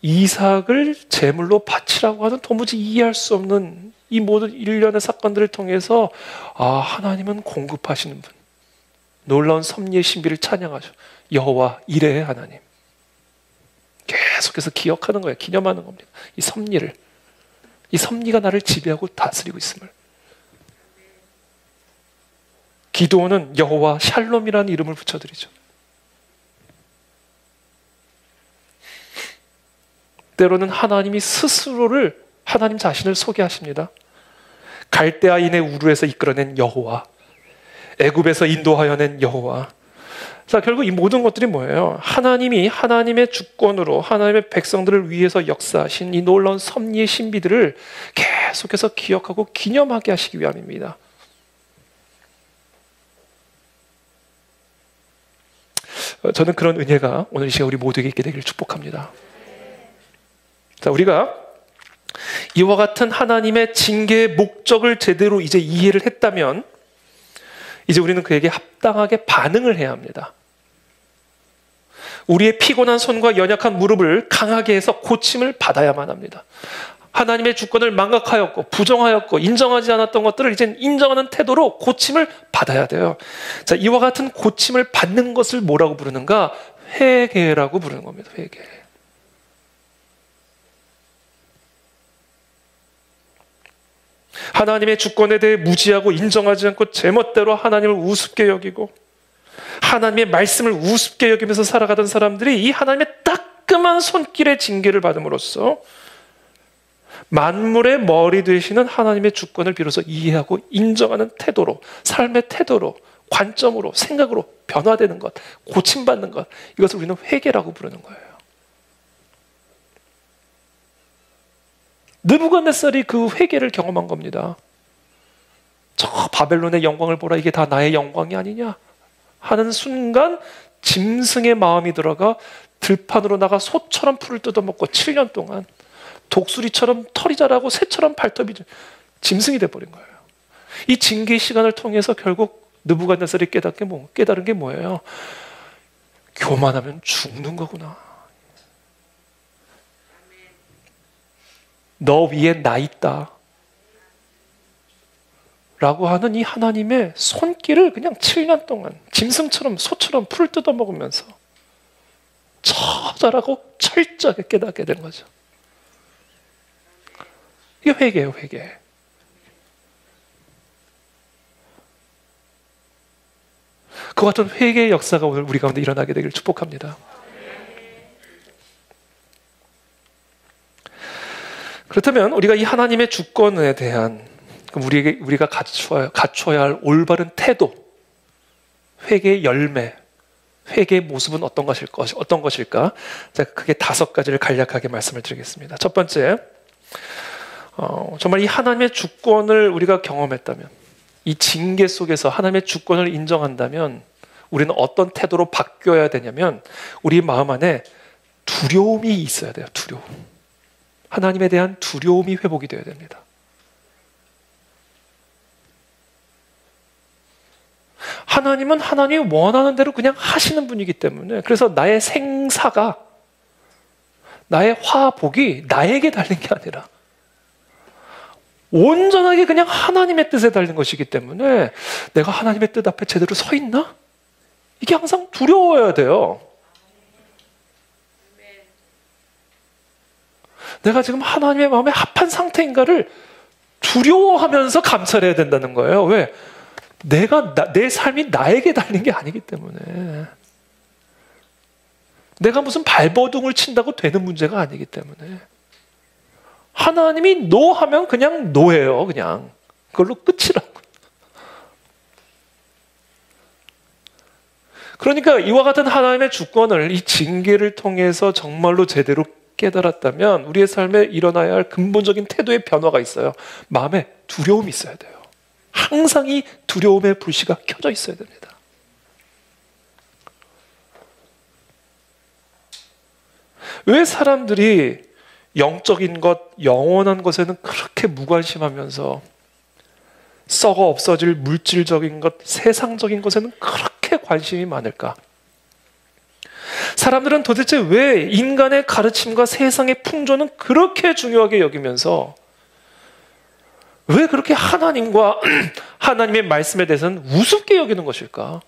이삭을 제물로 바치라고 하는 도무지 이해할 수 없는 이 모든 일련의 사건들을 통해서 하나님은 공급하시는 분, 놀라운 섭리의 신비를 찬양하죠. 여호와 이레의 하나님. 계속해서 기억하는 거예요. 기념하는 겁니다. 이 섭리를. 이 섭리가 나를 지배하고 다스리고 있음을. 기도원은 여호와 샬롬이라는 이름을 붙여드리죠. 때로는 하나님이 스스로를, 하나님 자신을 소개하십니다. 갈대아인의 우르에서 이끌어낸 여호와, 애굽에서 인도하여 낸 여호와. 자, 결국 이 모든 것들이 뭐예요? 하나님이 하나님의 주권으로 하나님의 백성들을 위해서 역사하신 이 놀라운 섭리의 신비들을 계속해서 기억하고 기념하게 하시기 위함입니다. 저는 그런 은혜가 오늘 이 시간 우리 모두에게 있게 되기를 축복합니다. 자, 우리가 이와 같은 하나님의 징계의 목적을 제대로 이제 이해를 했다면 이제 우리는 그에게 합당하게 반응을 해야 합니다. 우리의 피곤한 손과 연약한 무릎을 강하게 해서 고침을 받아야만 합니다. 하나님의 주권을 망각하였고 부정하였고 인정하지 않았던 것들을 이제 인정하는 태도로 고침을 받아야 돼요. 자, 이와 같은 고침을 받는 것을 뭐라고 부르는가? 회개라고 부르는 겁니다. 회개. 하나님의 주권에 대해 무지하고 인정하지 않고 제멋대로 하나님을 우습게 여기고 하나님의 말씀을 우습게 여기면서 살아가던 사람들이 이 하나님의 따끔한 손길의 징계를 받음으로써 만물의 머리 되시는 하나님의 주권을 비로소 이해하고 인정하는 태도로, 삶의 태도로, 관점으로, 생각으로 변화되는 것, 고침받는 것, 이것을 우리는 회개라고 부르는 거예요. 느부갓네살이 그 회개를 경험한 겁니다. 저 바벨론의 영광을 보라, 이게 다 나의 영광이 아니냐 하는 순간 짐승의 마음이 들어가 들판으로 나가 소처럼 풀을 뜯어먹고 7년 동안 독수리처럼 털이 자라고 새처럼 발톱이 짐승이 돼버린 거예요. 이 징계의 시간을 통해서 결국 느부갓네살이 깨달은 게 뭐예요? 교만하면 죽는 거구나. 너 위에 나 있다 라고 하는 이 하나님의 손길을 그냥 7년 동안 짐승처럼 소처럼 풀을 뜯어먹으면서 처절하고 철저하게 깨닫게 된 거죠. 이게 회개예요, 회개. 그 같은 회개의 역사가 오늘 우리 가운데 일어나게 되기를 축복합니다. 그렇다면 우리가 이 하나님의 주권에 대한 우리가 갖춰야 할 올바른 태도, 회개의 열매, 회개의 모습은 어떤 것일까? 자, 크게 5가지를 간략하게 말씀을 드리겠습니다. 첫 번째, 정말 이 하나님의 주권을 우리가 경험했다면, 이 징계 속에서 하나님의 주권을 인정한다면 우리는 어떤 태도로 바뀌어야 되냐면 우리 마음 안에 두려움이 있어야 돼요. 두려움. 하나님에 대한 두려움이 회복이 되어야 됩니다. 하나님은 하나님이 원하는 대로 그냥 하시는 분이기 때문에, 그래서 나의 생사가, 나의 화복이 나에게 달린 게 아니라 온전하게 그냥 하나님의 뜻에 달린 것이기 때문에 내가 하나님의 뜻 앞에 제대로 서 있나? 이게 항상 두려워야 돼요. 내가 지금 하나님의 마음에 합한 상태인가를 두려워하면서 감찰해야 된다는 거예요. 왜? 내 삶이 나에게 달린 게 아니기 때문에. 내가 무슨 발버둥을 친다고 되는 문제가 아니기 때문에. 하나님이 노 하면 그냥 노예요. 그냥. 그걸로 끝이라고. 그러니까 이와 같은 하나님의 주권을 이 징계를 통해서 정말로 제대로 깨달았다면 우리의 삶에 일어나야 할 근본적인 태도의 변화가 있어요. 마음에 두려움이 있어야 돼요. 항상 이 두려움의 불씨가 켜져 있어야 됩니다. 왜 사람들이 영적인 것, 영원한 것에는 그렇게 무관심하면서 썩어 없어질 물질적인 것, 세상적인 것에는 그렇게 관심이 많을까? 사람들은 도대체 왜 인간의 가르침과 세상의 풍조는 그렇게 중요하게 여기면서 왜 그렇게 하나님과 하나님의 말씀에 대해서는 우습게 여기는 것일까?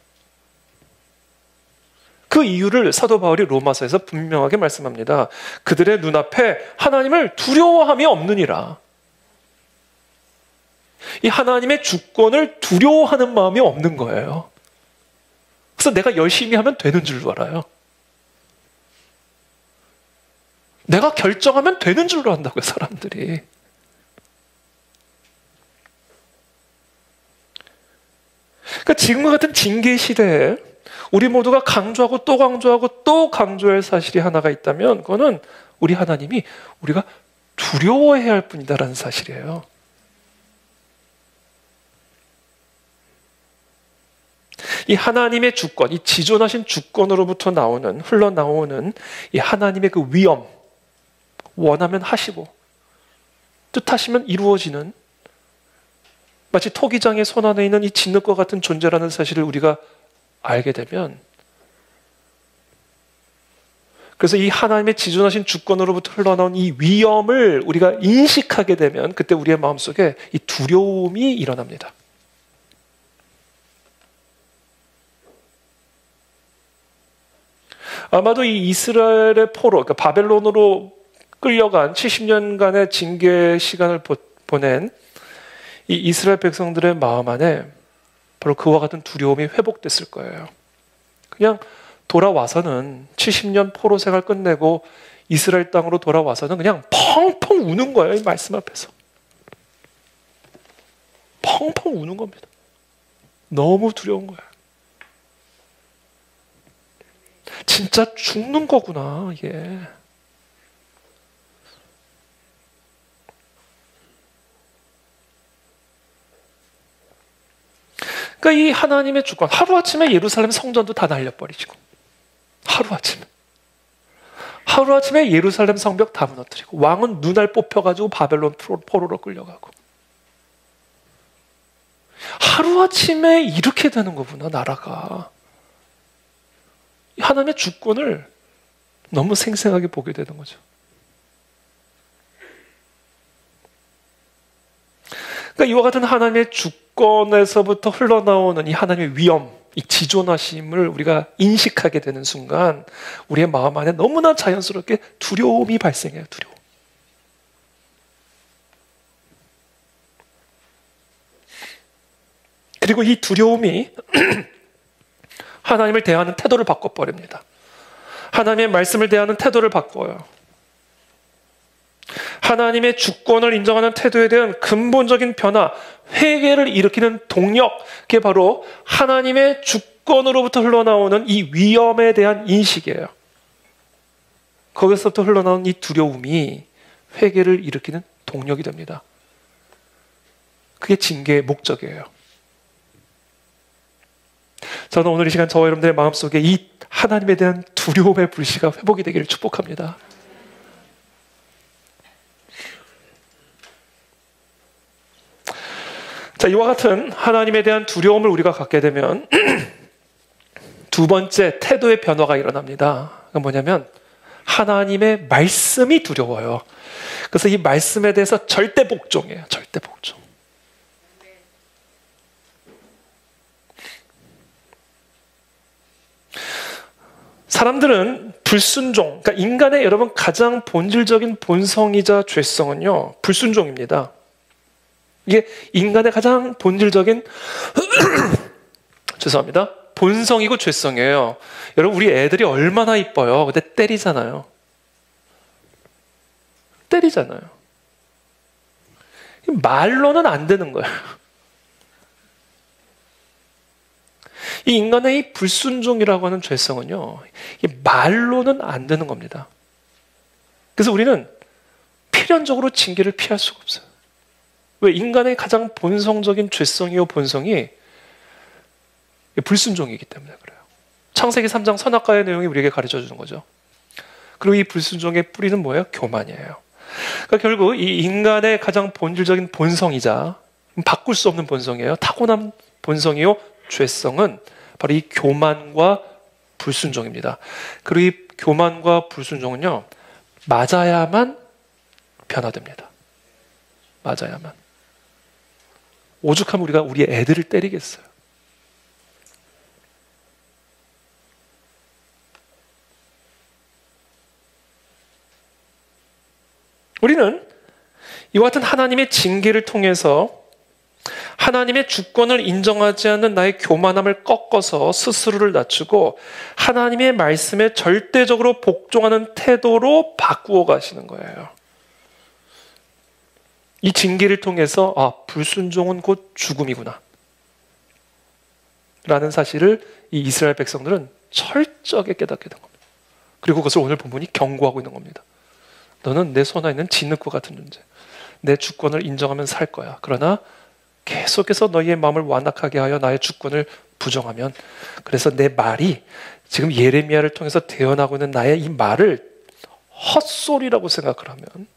그 이유를 사도 바울이 로마서에서 분명하게 말씀합니다. 그들의 눈앞에 하나님을 두려워함이 없느니라. 이 하나님의 주권을 두려워하는 마음이 없는 거예요. 그래서 내가 열심히 하면 되는 줄로 알아요. 내가 결정하면 되는 줄로 안다고요, 사람들이. 그러니까 지금과 같은 징계 시대에 우리 모두가 강조하고 또 강조하고 또 강조할 사실이 하나가 있다면 그거는 우리 하나님이 우리가 두려워해야 할 뿐이다라는 사실이에요. 이 하나님의 주권, 이 지존하신 주권으로부터 흘러나오는 이 하나님의 그 위엄, 원하면 하시고 뜻하시면 이루어지는 마치 토기장의 손 안에 있는 이 진흙과 같은 존재라는 사실을 우리가 알게 되면, 그래서 이 하나님의 지존하신 주권으로부터 흘러나온 이 위엄을 우리가 인식하게 되면 그때 우리의 마음속에 이 두려움이 일어납니다. 아마도 이 이스라엘의 포로, 그러니까 바벨론으로 끌려간 70년간의 징계 시간을 보낸 이 이스라엘 백성들의 마음 안에 바로 그와 같은 두려움이 회복됐을 거예요. 그냥 돌아와서는 70년 포로 생활 끝내고 이스라엘 땅으로 돌아와서는 그냥 펑펑 우는 거예요. 이 말씀 앞에서. 펑펑 우는 겁니다. 너무 두려운 거예요. 진짜 죽는 거구나, 이게. 그러니까 이 하나님의 주권, 하루아침에 예루살렘 성전도 다 날려버리시고, 하루아침에 예루살렘 성벽 다 무너뜨리고, 왕은 눈알 뽑혀가지고 바벨론 포로로 끌려가고, 하루아침에 이렇게 되는 거구나, 나라가. 하나님의 주권을 너무 생생하게 보게 되는 거죠. 그러니까 이와 같은 하나님의 주권에서부터 흘러나오는 이 하나님의 위엄, 이 지존하심을 우리가 인식하게 되는 순간 우리의 마음 안에 너무나 자연스럽게 두려움이 발생해요. 두려움. 그리고 이 두려움이 하나님을 대하는 태도를 바꿔버립니다. 하나님의 말씀을 대하는 태도를 바꿔요. 하나님의 주권을 인정하는 태도에 대한 근본적인 변화, 회개를 일으키는 동력, 그게 바로 하나님의 주권으로부터 흘러나오는 이 위엄에 대한 인식이에요. 거기서부터 흘러나오는 이 두려움이 회개를 일으키는 동력이 됩니다. 그게 징계의 목적이에요. 저는 오늘 이 시간 저와 여러분들의 마음속에 이 하나님에 대한 두려움의 불씨가 회복이 되기를 축복합니다. 자, 이와 같은 하나님에 대한 두려움을 우리가 갖게 되면 두 번째 태도의 변화가 일어납니다. 그건 뭐냐면 하나님의 말씀이 두려워요. 그래서 이 말씀에 대해서 절대 복종이에요. 절대 복종. 사람들은 불순종, 그러니까 인간의 여러분 가장 본질적인 본성이자 죄성은요, 불순종입니다. 이게 인간의 가장 본질적인 죄송합니다. 본성이고 죄성이에요. 여러분 우리 애들이 얼마나 이뻐요. 근데 때리잖아요. 때리잖아요. 말로는 안 되는 거예요. 이 인간의 이 불순종이라고 하는 죄성은요, 말로는 안 되는 겁니다. 그래서 우리는 필연적으로 징계를 피할 수가 없어요. 왜? 인간의 가장 본성적인 죄성이요 본성이 불순종이기 때문에 그래요. 창세기 3장 선악과의 내용이 우리에게 가르쳐 주는 거죠. 그리고 이 불순종의 뿌리는 뭐예요? 교만이에요. 그러니까 결국 이 인간의 가장 본질적인 본성이자 바꿀 수 없는 본성이에요. 타고난 본성이요 죄성은 바로 이 교만과 불순종입니다. 그리고 이 교만과 불순종은요, 맞아야만 변화됩니다. 맞아야만. 오죽하면 우리가 우리 애들을 때리겠어요. 우리는 이와 같은 하나님의 징계를 통해서 하나님의 주권을 인정하지 않는 나의 교만함을 꺾어서 스스로를 낮추고 하나님의 말씀에 절대적으로 복종하는 태도로 바꾸어 가시는 거예요. 이 징계를 통해서 불순종은 곧 죽음이구나 라는 사실을 이 이스라엘 백성들은 철저하게 깨닫게 된 겁니다. 그리고 그것을 오늘 본문이 경고하고 있는 겁니다. 너는 내 손 안에 있는 진흙과 같은 존재, 내 주권을 인정하면 살 거야. 그러나 계속해서 너희의 마음을 완악하게 하여 나의 주권을 부정하면, 그래서 내 말이 지금 예레미야를 통해서 대언하고 있는 나의 이 말을 헛소리라고 생각을 하면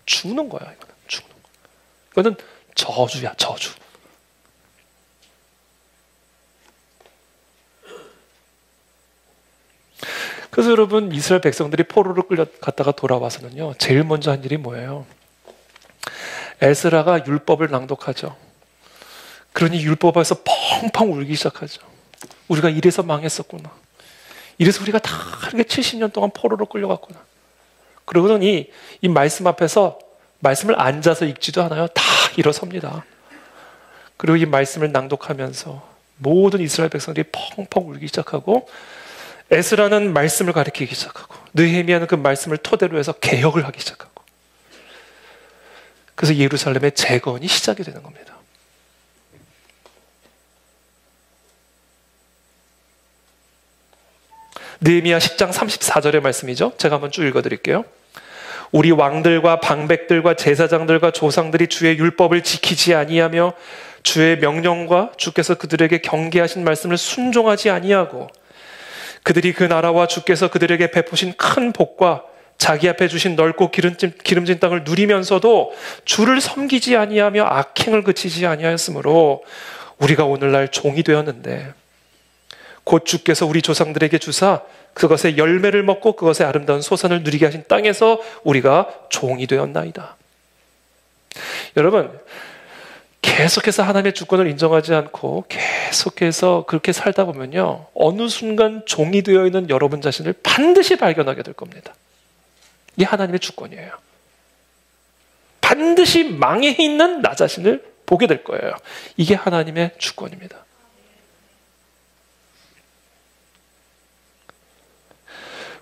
죽는 거야. 이거는 죽는 거야. 이거는 저주야, 저주. 그래서 여러분 이스라엘 백성들이 포로로 끌려갔다가 돌아와서는요, 제일 먼저 한 일이 뭐예요? 에스라가 율법을 낭독하죠. 그러니 율법에서 펑펑 울기 시작하죠. 우리가 이래서 망했었구나. 이래서 우리가 다 이렇게 70년 동안 포로로 끌려갔구나. 그러더니 이 말씀 앞에서 말씀을 앉아서 읽지도 않아요. 다 일어섭니다. 그리고 이 말씀을 낭독하면서 모든 이스라엘 백성들이 펑펑 울기 시작하고, 에스라는 말씀을 가르치기 시작하고, 느헤미야는 그 말씀을 토대로 해서 개혁을 하기 시작하고, 그래서 예루살렘의 재건이 시작이 되는 겁니다. 느헤미야 10장 34절의 말씀이죠. 제가 한번 쭉 읽어드릴게요. 우리 왕들과 방백들과 제사장들과 조상들이 주의 율법을 지키지 아니하며 주의 명령과 주께서 그들에게 경계하신 말씀을 순종하지 아니하고, 그들이 그 나라와 주께서 그들에게 베푸신 큰 복과 자기 앞에 주신 넓고 기름진 땅을 누리면서도 주를 섬기지 아니하며 악행을 그치지 아니하였으므로 우리가 오늘날 종이 되었는데, 곧 주께서 우리 조상들에게 주사 그것의 열매를 먹고 그것의 아름다운 소산을 누리게 하신 땅에서 우리가 종이 되었나이다. 여러분, 계속해서 하나님의 주권을 인정하지 않고 계속해서 그렇게 살다 보면요, 어느 순간 종이 되어 있는 여러분 자신을 반드시 발견하게 될 겁니다. 이게 하나님의 주권이에요. 반드시 망해 있는 나 자신을 보게 될 거예요. 이게 하나님의 주권입니다.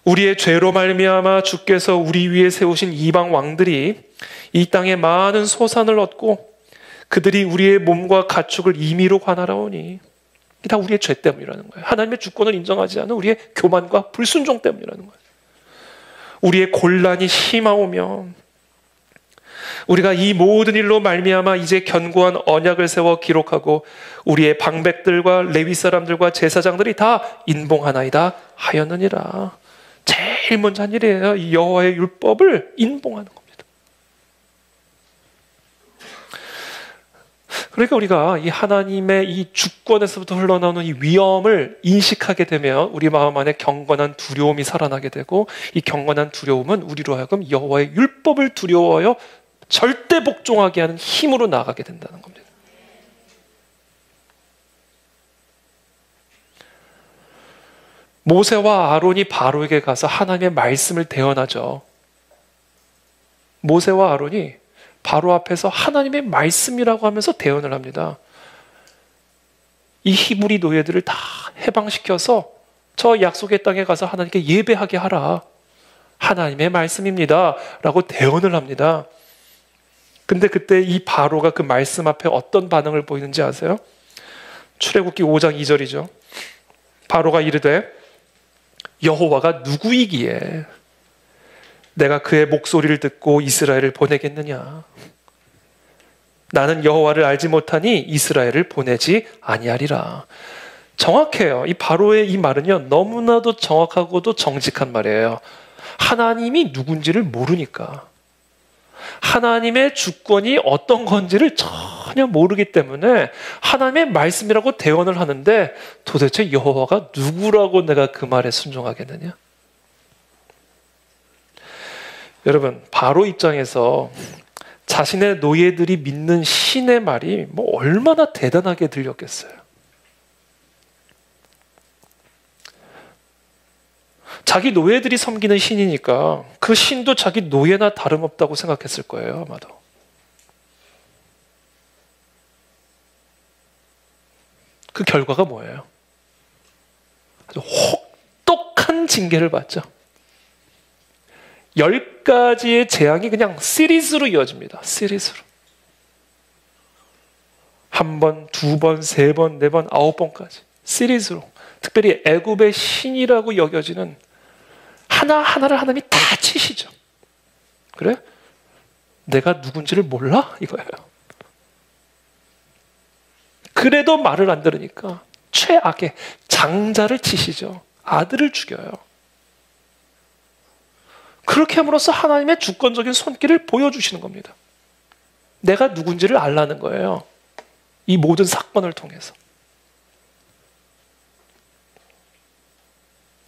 우리의 죄로 말미암아 주께서 우리 위에 세우신 이방 왕들이 이 땅에 많은 소산을 얻고 그들이 우리의 몸과 가축을 임의로 관할하오니, 이게 다 우리의 죄 때문이라는 거예요. 하나님의 주권을 인정하지 않은 우리의 교만과 불순종 때문이라는 거예요. 우리의 곤란이 심하오며 우리가 이 모든 일로 말미암아 이제 견고한 언약을 세워 기록하고 우리의 방백들과 레위 사람들과 제사장들이 다 인봉하나이다 하였느니라. 제일 먼저 한 일이에요. 이 여호와의 율법을 인봉하는 겁니다. 그러니까 우리가 이 하나님의 이 주권에서부터 흘러나오는 이 위엄을 인식하게 되면 우리 마음 안에 경건한 두려움이 살아나게 되고, 이 경건한 두려움은 우리로 하여금 여호와의 율법을 두려워하여 절대 복종하게 하는 힘으로 나아가게 된다는 겁니다. 모세와 아론이 바로에게 가서 하나님의 말씀을 대언하죠. 모세와 아론이 바로 앞에서 하나님의 말씀이라고 하면서 대언을 합니다. 이 히브리 노예들을 다 해방시켜서 저 약속의 땅에 가서 하나님께 예배하게 하라. 하나님의 말씀입니다. 라고 대언을 합니다. 근데 그때 이 바로가 그 말씀 앞에 어떤 반응을 보이는지 아세요? 출애굽기 5장 2절이죠. 바로가 이르되 여호와가 누구이기에 내가 그의 목소리를 듣고 이스라엘을 보내겠느냐. 나는 여호와를 알지 못하니 이스라엘을 보내지 아니하리라. 정확해요. 이 바로의 이 말은요, 너무나도 정확하고도 정직한 말이에요. 하나님이 누군지를 모르니까, 하나님의 주권이 어떤 건지를 전혀 모르기 때문에 하나님의 말씀이라고 대언을 하는데, 도대체 여호와가 누구라고 내가 그 말에 순종하겠느냐? 여러분, 바로 입장에서 자신의 노예들이 믿는 신의 말이 뭐 얼마나 대단하게 들렸겠어요. 자기 노예들이 섬기는 신이니까 그 신도 자기 노예나 다름없다고 생각했을 거예요, 아마도. 그 결과가 뭐예요? 아주 혹독한 징계를 받죠. 10가지의 재앙이 그냥 시리즈로 이어집니다. 시리즈로. 1번, 2번, 3번, 4번, 9번까지. 시리즈로. 특별히 애굽의 신이라고 여겨지는 하나하나를 하나님이 다 치시죠. 그래? 내가 누군지를 몰라? 이거예요. 그래도 말을 안 들으니까 최악의 장자를 치시죠. 아들을 죽여요. 그렇게 함으로써 하나님의 주권적인 손길을 보여주시는 겁니다. 내가 누군지를 알라는 거예요. 이 모든 사건을 통해서.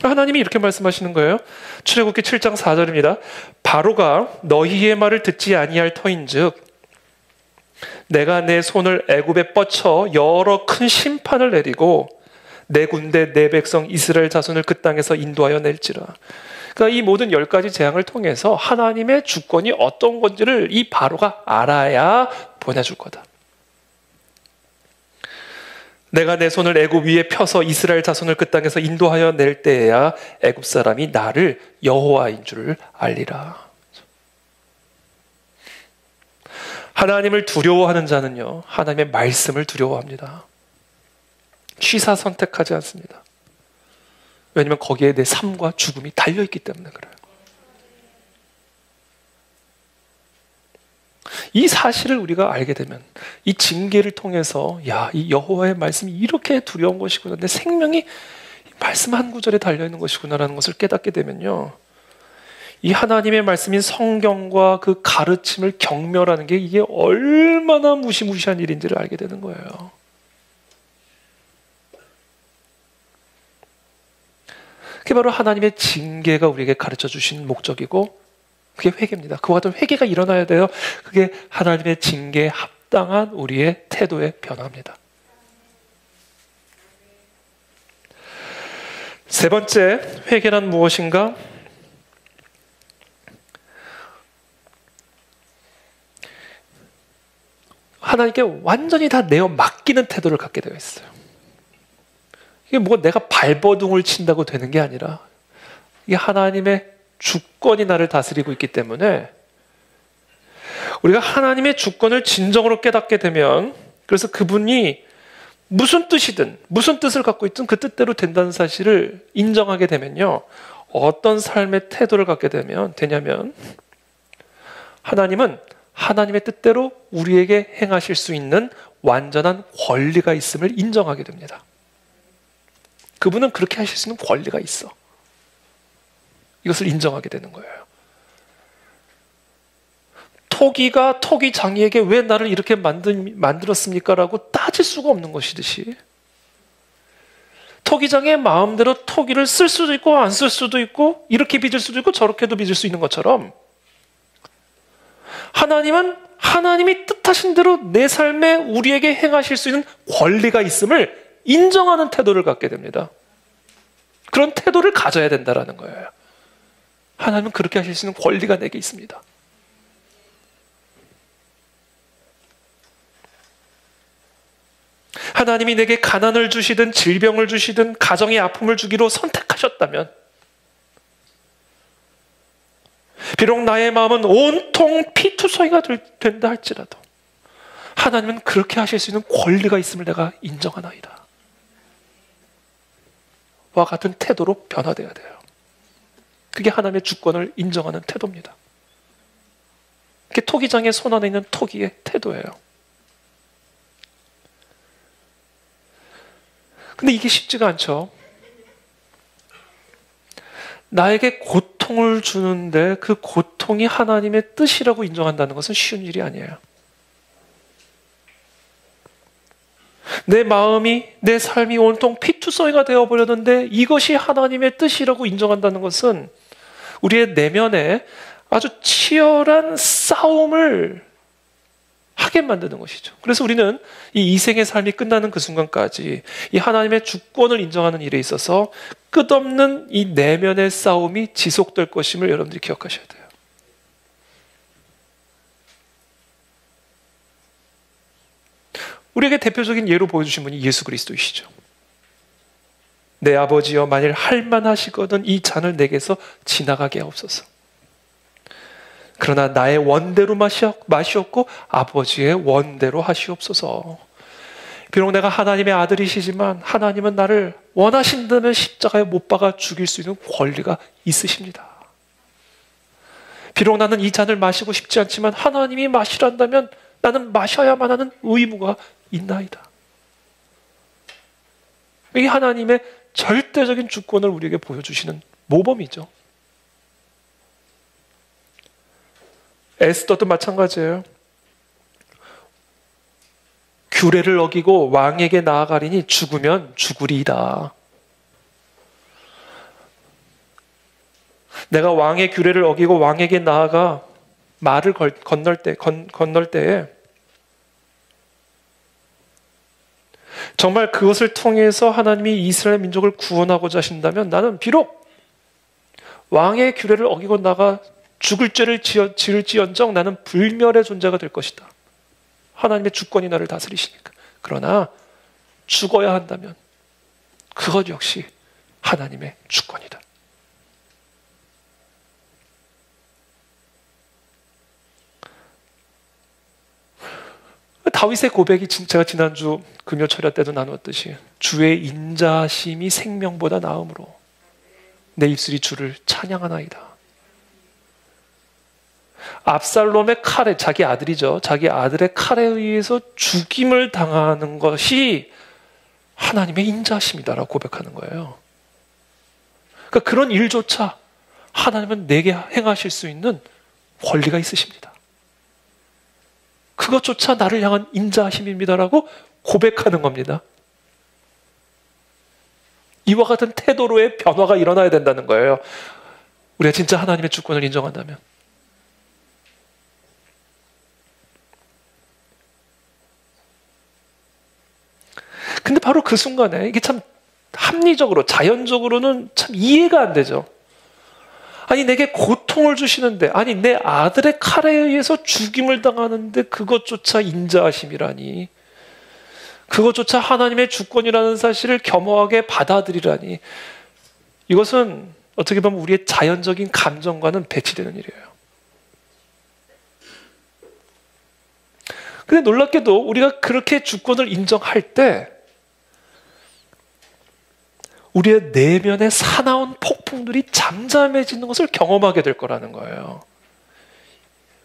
하나님이 이렇게 말씀하시는 거예요. 출애굽기 7장 4절입니다. 바로가 너희의 말을 듣지 아니할 터인즉 내가 내 손을 애굽에 뻗쳐 여러 큰 심판을 내리고 내 군대 내 백성 이스라엘 자손을 그 땅에서 인도하여 낼지라. 그러니까 이 모든 10가지 재앙을 통해서 하나님의 주권이 어떤 건지를 이 바로가 알아야 보내줄 거다. 내가 내 손을 애굽 위에 펴서 이스라엘 자손을 그 땅에서 인도하여 낼 때에야 애굽 사람이 나를 여호와인 줄 알리라. 하나님을 두려워하는 자는요, 하나님의 말씀을 두려워합니다. 취사 선택하지 않습니다. 왜냐하면 거기에 내 삶과 죽음이 달려있기 때문에 그래요. 이 사실을 우리가 알게 되면 이 징계를 통해서 이 여호와의 말씀이 이렇게 두려운 것이구나, 내 생명이 말씀 한 구절에 달려있는 것이구나라는 것을 깨닫게 되면요, 이 하나님의 말씀인 성경과 그 가르침을 경멸하는 게 이게 얼마나 무시무시한 일인지를 알게 되는 거예요. 그게 바로 하나님의 징계가 우리에게 가르쳐 주신 목적이고, 그게 회개입니다. 그와 같은 회개가 일어나야 돼요. 그게 하나님의 징계에 합당한 우리의 태도의 변화입니다. 세 번째, 회개란 무엇인가? 하나님께 완전히 다 내어 맡기는 태도를 갖게 되어 있어요. 이게 뭐 내가 발버둥을 친다고 되는 게 아니라, 이게 하나님의 주권이 나를 다스리고 있기 때문에 우리가 하나님의 주권을 진정으로 깨닫게 되면, 그래서 그분이 무슨 뜻이든 무슨 뜻을 갖고 있든 그 뜻대로 된다는 사실을 인정하게 되면요, 어떤 삶의 태도를 갖게 되냐면 하나님은 하나님의 뜻대로 우리에게 행하실 수 있는 완전한 권리가 있음을 인정하게 됩니다. 그분은 그렇게 하실 수 있는 권리가 있어. 이것을 인정하게 되는 거예요. 토기가 토기장이에게 왜 나를 이렇게 만들었습니까? 라고 따질 수가 없는 것이듯이 토기장의 마음대로 토기를 쓸 수도 있고 안 쓸 수도 있고 이렇게 빚을 수도 있고 저렇게도 빚을 수 있는 것처럼 하나님은 하나님이 뜻하신 대로 내 삶에 우리에게 행하실 수 있는 권리가 있음을 인정하는 태도를 갖게 됩니다. 그런 태도를 가져야 된다는 거예요. 하나님은 그렇게 하실 수 있는 권리가 내게 있습니다. 하나님이 내게 가난을 주시든 질병을 주시든 가정의 아픔을 주기로 선택하셨다면 비록 나의 마음은 온통 피투성이가 된다 할지라도 하나님은 그렇게 하실 수 있는 권리가 있음을 내가 인정하나이다. 와 같은 태도로 변화되어야 돼요. 그게 하나님의 주권을 인정하는 태도입니다. 그게 토기장의 손 안에 있는 토기의 태도예요. 근데 이게 쉽지가 않죠. 나에게 고통을 주는데 그 고통이 하나님의 뜻이라고 인정한다는 것은 쉬운 일이 아니에요. 내 마음이, 내 삶이 온통 피투성이가 되어버렸는데 이것이 하나님의 뜻이라고 인정한다는 것은 우리의 내면에 아주 치열한 싸움을 하게 만드는 것이죠. 그래서 우리는 이 이생의 삶이 끝나는 그 순간까지 이 하나님의 주권을 인정하는 일에 있어서 끝없는 이 내면의 싸움이 지속될 것임을 여러분들이 기억하셔야 돼요. 우리에게 대표적인 예로 보여주신 분이 예수 그리스도이시죠. 내 아버지여 만일 할만하시거든 이 잔을 내게서 지나가게 하옵소서. 그러나 나의 원대로 마시옵고 아버지의 원대로 하시옵소서. 비록 내가 하나님의 아들이시지만 하나님은 나를 원하신다면 십자가에 못 박아 죽일 수 있는 권리가 있으십니다. 비록 나는 이 잔을 마시고 싶지 않지만 하나님이 마시란다면 나는 마셔야만 하는 의무가 있나이다. 이게 하나님의 절대적인 주권을 우리에게 보여주시는 모범이죠. 에스더도 마찬가지예요. 규례를 어기고 왕에게 나아가리니 죽으면 죽으리이다. 내가 왕의 규례를 어기고 왕에게 나아가 말을 건널 때에 정말 그것을 통해서 하나님이 이스라엘 민족을 구원하고자 하신다면 나는 비록 왕의 규례를 어기고 나가 죽을 죄를 지을지언정 나는 불멸의 존재가 될 것이다. 하나님의 주권이 나를 다스리시니까. 그러나 죽어야 한다면 그것 역시 하나님의 주권이다. 다윗의 고백이 제가 지난주 금요철야 때도 나누었듯이 주의 인자심이 생명보다 나음으로 내 입술이 주를 찬양하나이다. 압살롬의 칼에, 자기 아들이죠. 자기 아들의 칼에 의해서 죽임을 당하는 것이 하나님의 인자심이다라고 고백하는 거예요. 그러니까 그런 일조차 하나님은 내게 행하실 수 있는 권리가 있으십니다. 그것조차 나를 향한 인자하심입니다라고 고백하는 겁니다. 이와 같은 태도로의 변화가 일어나야 된다는 거예요. 우리가 진짜 하나님의 주권을 인정한다면. 근데 바로 그 순간에 이게 참 합리적으로, 자연적으로는 참 이해가 안 되죠. 아니 내게 고통을 주시는데, 아니 내 아들의 칼에 의해서 죽임을 당하는데 그것조차 인자하심이라니, 그것조차 하나님의 주권이라는 사실을 겸허하게 받아들이라니, 이것은 어떻게 보면 우리의 자연적인 감정과는 배치되는 일이에요. 근데 놀랍게도 우리가 그렇게 주권을 인정할 때 우리의 내면의 사나운 폭풍들이 잠잠해지는 것을 경험하게 될 거라는 거예요.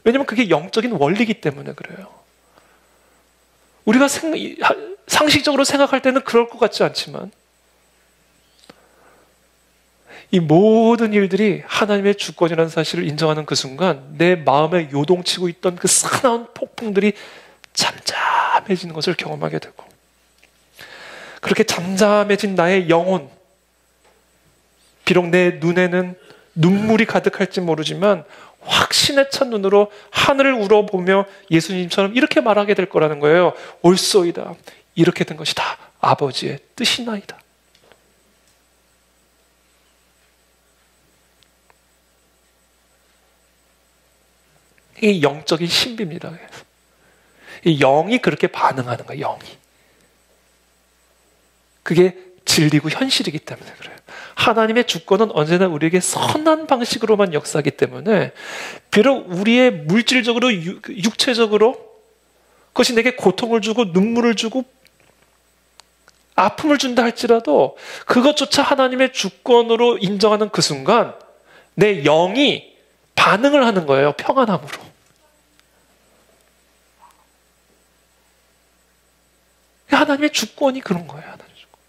왜냐하면 그게 영적인 원리이기 때문에 그래요. 우리가 상식적으로 생각할 때는 그럴 것 같지 않지만 이 모든 일들이 하나님의 주권이라는 사실을 인정하는 그 순간 내 마음에 요동치고 있던 그 사나운 폭풍들이 잠잠해지는 것을 경험하게 되고, 그렇게 잠잠해진 나의 영혼, 비록 내 눈에는 눈물이 가득할지 모르지만 확신에 찬 눈으로 하늘을 우러보며 예수님처럼 이렇게 말하게 될 거라는 거예요. 옳소이다. 이렇게 된 것이 다 아버지의 뜻이나이다. 이게 영적인 신비입니다. 이 영이 그렇게 반응하는 거예요. 영이. 그게 진리고 현실이기 때문에 그래요. 하나님의 주권은 언제나 우리에게 선한 방식으로만 역사하기 때문에 비록 우리의 물질적으로 육체적으로 그것이 내게 고통을 주고 눈물을 주고 아픔을 준다 할지라도 그것조차 하나님의 주권으로 인정하는 그 순간 내 영이 반응을 하는 거예요. 평안함으로. 하나님의 주권이 그런 거예요. 하나님의 주권.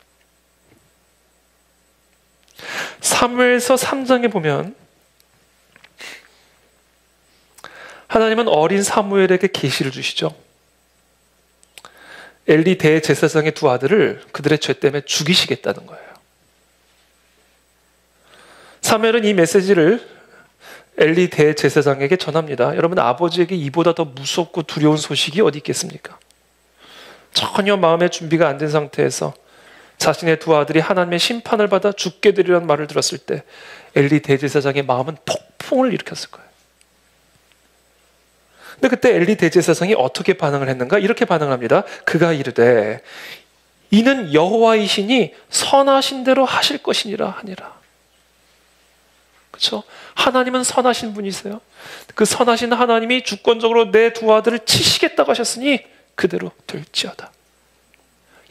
사무엘서 3장에 보면 하나님은 어린 사무엘에게 계시를 주시죠. 엘리 대제사장의 두 아들을 그들의 죄 때문에 죽이시겠다는 거예요. 사무엘은 이 메시지를 엘리 대제사장에게 전합니다. 여러분, 아버지에게 이보다 더 무섭고 두려운 소식이 어디 있겠습니까? 전혀 마음의 준비가 안 된 상태에서 자신의 두 아들이 하나님의 심판을 받아 죽게 되리라는 말을 들었을 때 엘리 대제사장의 마음은 폭풍을 일으켰을 거예요. 근데 그때 엘리 대제사장이 어떻게 반응을 했는가? 이렇게 반응을 합니다. 그가 이르되 이는 여호와이시니 선하신 대로 하실 것이니라 하니라. 그렇죠? 하나님은 선하신 분이세요. 그 선하신 하나님이 주권적으로 내 두 아들을 치시겠다고 하셨으니 그대로 될지어다.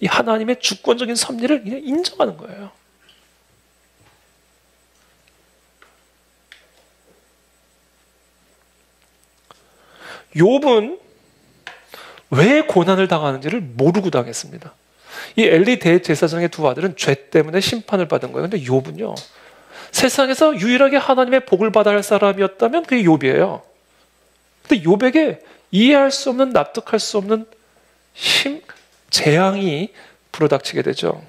이 하나님의 주권적인 섭리를 인정하는 거예요. 욥은 왜 고난을 당하는지를 모르고 당했습니다. 이 엘리 대제사장의 두 아들은 죄 때문에 심판을 받은 거예요. 근데 욥은요, 세상에서 유일하게 하나님의 복을 받아야 할 사람이었다면 그게 욥이에요. 근데 욥에게 이해할 수 없는, 납득할 수 없는 재앙이 불어닥치게 되죠.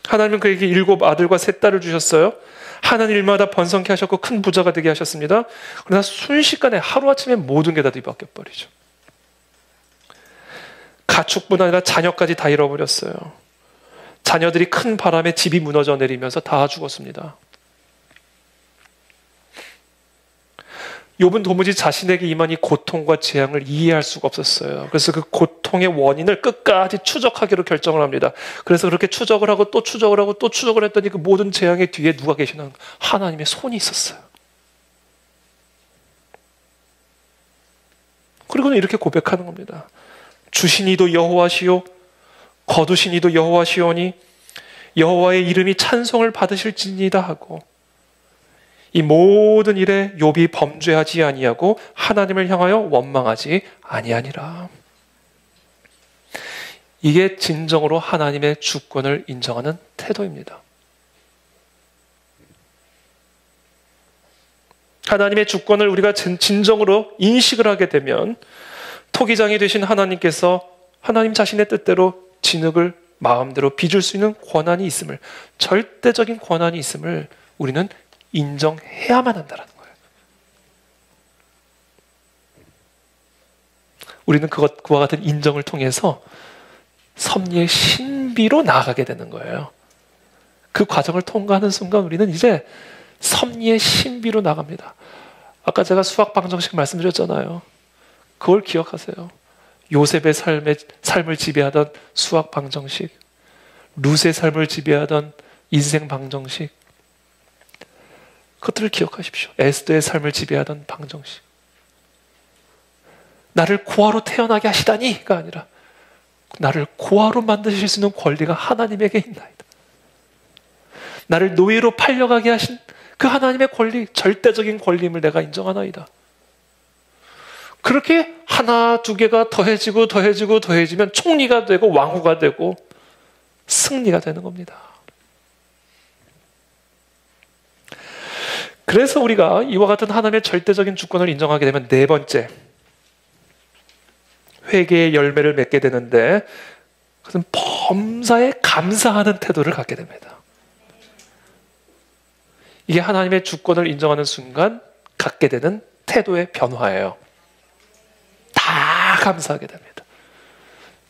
하나님은 그에게 7 아들과 3 딸을 주셨어요. 하는 일마다 번성케 하셨고 큰 부자가 되게 하셨습니다. 그러나 순식간에 하루아침에 모든 게 다 뒤바뀌어 버리죠. 가축뿐 아니라 자녀까지 다 잃어버렸어요. 자녀들이 큰 바람에 집이 무너져 내리면서 다 죽었습니다. 욥은 도무지 자신에게 임한 이 고통과 재앙을 이해할 수가 없었어요. 그래서 그 고통의 원인을 끝까지 추적하기로 결정을 합니다. 그래서 그렇게 추적을 하고 또 추적을 하고 또 추적을 했더니 그 모든 재앙의 뒤에 누가 계시나? 하나님의 손이 있었어요. 그리고는 이렇게 고백하는 겁니다. 주신 이도 여호와시요 거두신 이도 여호와시오니 여호와의 이름이 찬송을 받으실지니이다 하고, 이 모든 일에 욥이 범죄하지 아니하고 하나님을 향하여 원망하지 아니하니라. 이게 진정으로 하나님의 주권을 인정하는 태도입니다. 하나님의 주권을 우리가 진정으로 인식을 하게 되면 토기장이 되신 하나님께서 하나님 자신의 뜻대로 진흙을 마음대로 빚을 수 있는 권한이 있음을, 절대적인 권한이 있음을 우리는 인정해야만 한다는 거예요. 우리는 그와 같은 인정을 통해서 섭리의 신비로 나아가게 되는 거예요. 그 과정을 통과하는 순간 우리는 이제 섭리의 신비로 나갑니다. 아까 제가 수학 방정식 말씀드렸잖아요. 그걸 기억하세요. 요셉의 삶을 지배하던 수학 방정식, 룻의 삶을 지배하던 인생 방정식, 그것들을 기억하십시오. 에스더의 삶을 지배하던 방정식. 나를 고아로 태어나게 하시다니가 아니라 나를 고아로 만드실 수 있는 권리가 하나님에게 있나이다. 나를 노예로 팔려가게 하신 그 하나님의 권리, 절대적인 권리임을 내가 인정하나이다. 그렇게 하나, 두 개가 더해지고 더해지고 더해지면 총리가 되고 왕후가 되고 승리가 되는 겁니다. 그래서 우리가 이와 같은 하나님의 절대적인 주권을 인정하게 되면 네 번째, 회개의 열매를 맺게 되는데 그것은 범사에 감사하는 태도를 갖게 됩니다. 이게 하나님의 주권을 인정하는 순간 갖게 되는 태도의 변화예요. 다 감사하게 됩니다.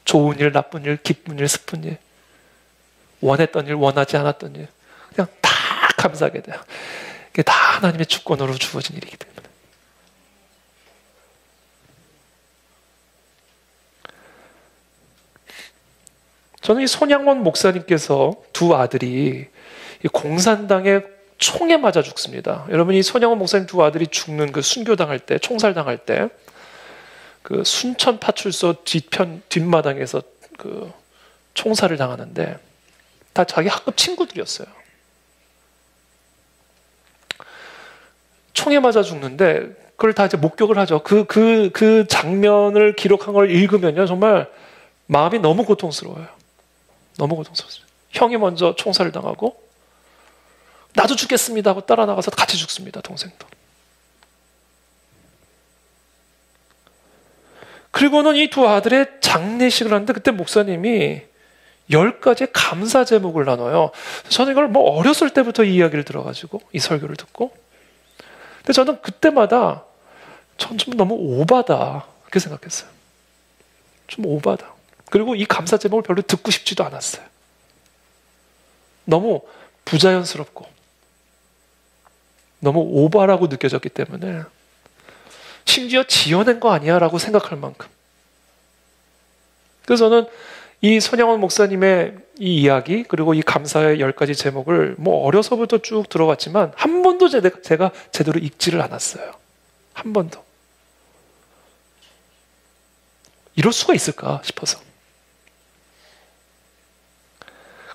좋은 일, 나쁜 일, 기쁜 일, 슬픈 일, 원했던 일, 원하지 않았던 일, 그냥 다 감사하게 돼요. 이게 다 하나님의 주권으로 주어진 일이기 때문에. 저는 이 손양원 목사님께서 두 아들이 이 공산당의 총에 맞아 죽습니다. 여러분, 이 손양원 목사님 두 아들이 죽는 그 순교당할 때, 총살당할 때, 그 순천 파출소 뒷마당에서 그 총살을 당하는데 다 자기 학급 친구들이었어요. 총에 맞아 죽는데 그걸 다 이제 목격을 하죠. 그 장면을 기록한 걸 읽으면요, 정말 마음이 너무 고통스러워요. 너무 고통스러워요. 형이 먼저 총살을 당하고 나도 죽겠습니다 하고 따라 나가서 같이 죽습니다, 동생도. 그리고는 이 두 아들의 장례식을 하는데 그때 목사님이 10가지의 감사 제목을 나눠요. 저는 이걸 뭐 어렸을 때부터 이 이야기를 들어가지고 이 설교를 듣고, 근데 저는 그때마다 전 좀 너무 오바다 그렇게 생각했어요. 좀 오바다. 그리고 이 감사 제목을 별로 듣고 싶지도 않았어요. 너무 부자연스럽고 너무 오바라고 느껴졌기 때문에, 심지어 지어낸 거 아니야 라고 생각할 만큼. 그래서 저는 이 손양원 목사님의 이 이야기, 그리고 이 감사의 10가지 제목을 뭐 어려서부터 쭉 들어왔지만 한 번도 제가 제대로 읽지를 않았어요. 한 번도. 이럴 수가 있을까 싶어서.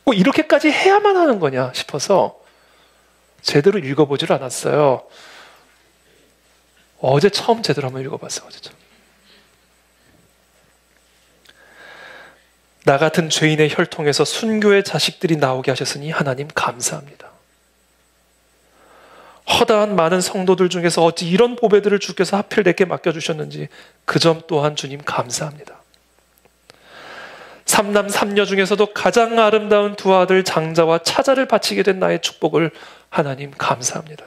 꼭 이렇게까지 해야만 하는 거냐 싶어서 제대로 읽어보지를 않았어요. 어제 처음 제대로 한번 읽어봤어요. 어제 처음. 나 같은 죄인의 혈통에서 순교의 자식들이 나오게 하셨으니 하나님 감사합니다. 허다한 많은 성도들 중에서 어찌 이런 보배들을 주께서 하필 내게 맡겨주셨는지 그 점 또한 주님 감사합니다. 삼남 삼녀 중에서도 가장 아름다운 두 아들 장자와 차자를 바치게 된 나의 축복을 하나님 감사합니다.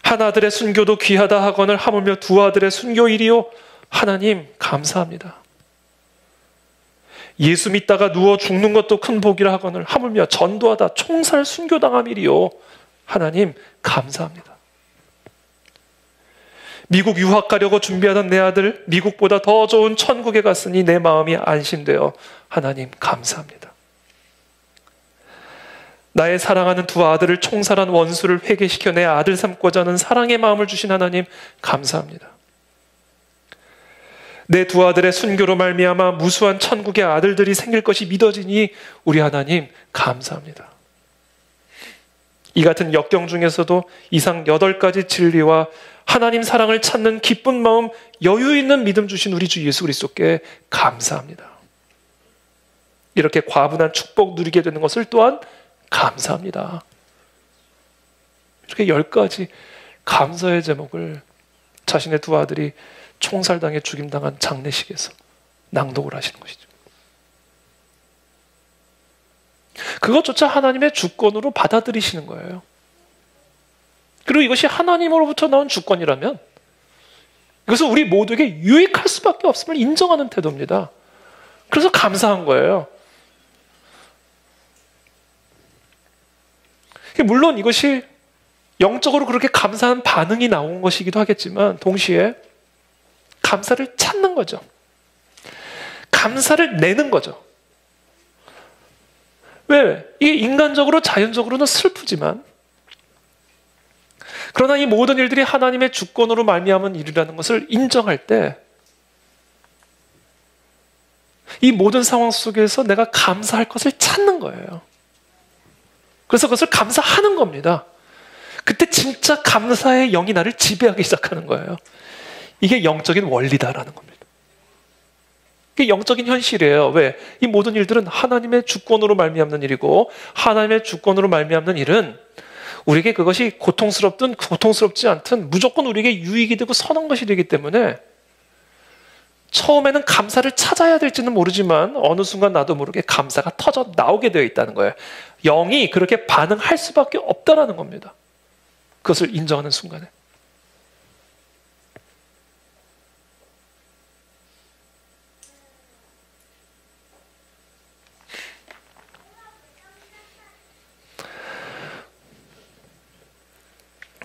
한 아들의 순교도 귀하다 하거늘 하물며 두 아들의 순교일이요 하나님 감사합니다. 예수 믿다가 누워 죽는 것도 큰 복이라 하거늘 하물며 전도하다 총살 순교당함이리요 하나님 감사합니다. 미국 유학 가려고 준비하던 내 아들 미국보다 더 좋은 천국에 갔으니 내 마음이 안심되어 하나님 감사합니다. 나의 사랑하는 두 아들을 총살한 원수를 회개시켜 내 아들 삼고자 하는 사랑의 마음을 주신 하나님 감사합니다. 내 두 아들의 순교로 말미암아 무수한 천국의 아들들이 생길 것이 믿어지니 우리 하나님 감사합니다. 이 같은 역경 중에서도 이상 8가지 진리와 하나님 사랑을 찾는 기쁜 마음, 여유 있는 믿음 주신 우리 주 예수 그리스도께 감사합니다. 이렇게 과분한 축복 누리게 되는 것을 또한 감사합니다. 이렇게 10가지 감사의 제목을 자신의 두 아들이 총살당해 죽임당한 장례식에서 낭독을 하시는 것이죠. 그것조차 하나님의 주권으로 받아들이시는 거예요. 그리고 이것이 하나님으로부터 나온 주권이라면 이것은 우리 모두에게 유익할 수밖에 없음을 인정하는 태도입니다. 그래서 감사한 거예요. 물론 이것이 영적으로 그렇게 감사한 반응이 나온 것이기도 하겠지만 동시에 감사를 찾는 거죠. 감사를 내는 거죠. 왜? 이게 인간적으로 자연적으로는 슬프지만 그러나 이 모든 일들이 하나님의 주권으로 말미암은 일이라는 것을 인정할 때 이 모든 상황 속에서 내가 감사할 것을 찾는 거예요. 그래서 그것을 감사하는 겁니다. 그때 진짜 감사의 영이 나를 지배하기 시작하는 거예요. 이게 영적인 원리다라는 겁니다. 이게 영적인 현실이에요. 왜? 이 모든 일들은 하나님의 주권으로 말미암는 일이고 하나님의 주권으로 말미암는 일은 우리에게 그것이 고통스럽든 고통스럽지 않든 무조건 우리에게 유익이 되고 선한 것이 되기 때문에 처음에는 감사를 찾아야 될지는 모르지만 어느 순간 나도 모르게 감사가 터져 나오게 되어 있다는 거예요. 영이 그렇게 반응할 수밖에 없다라는 겁니다. 그것을 인정하는 순간에.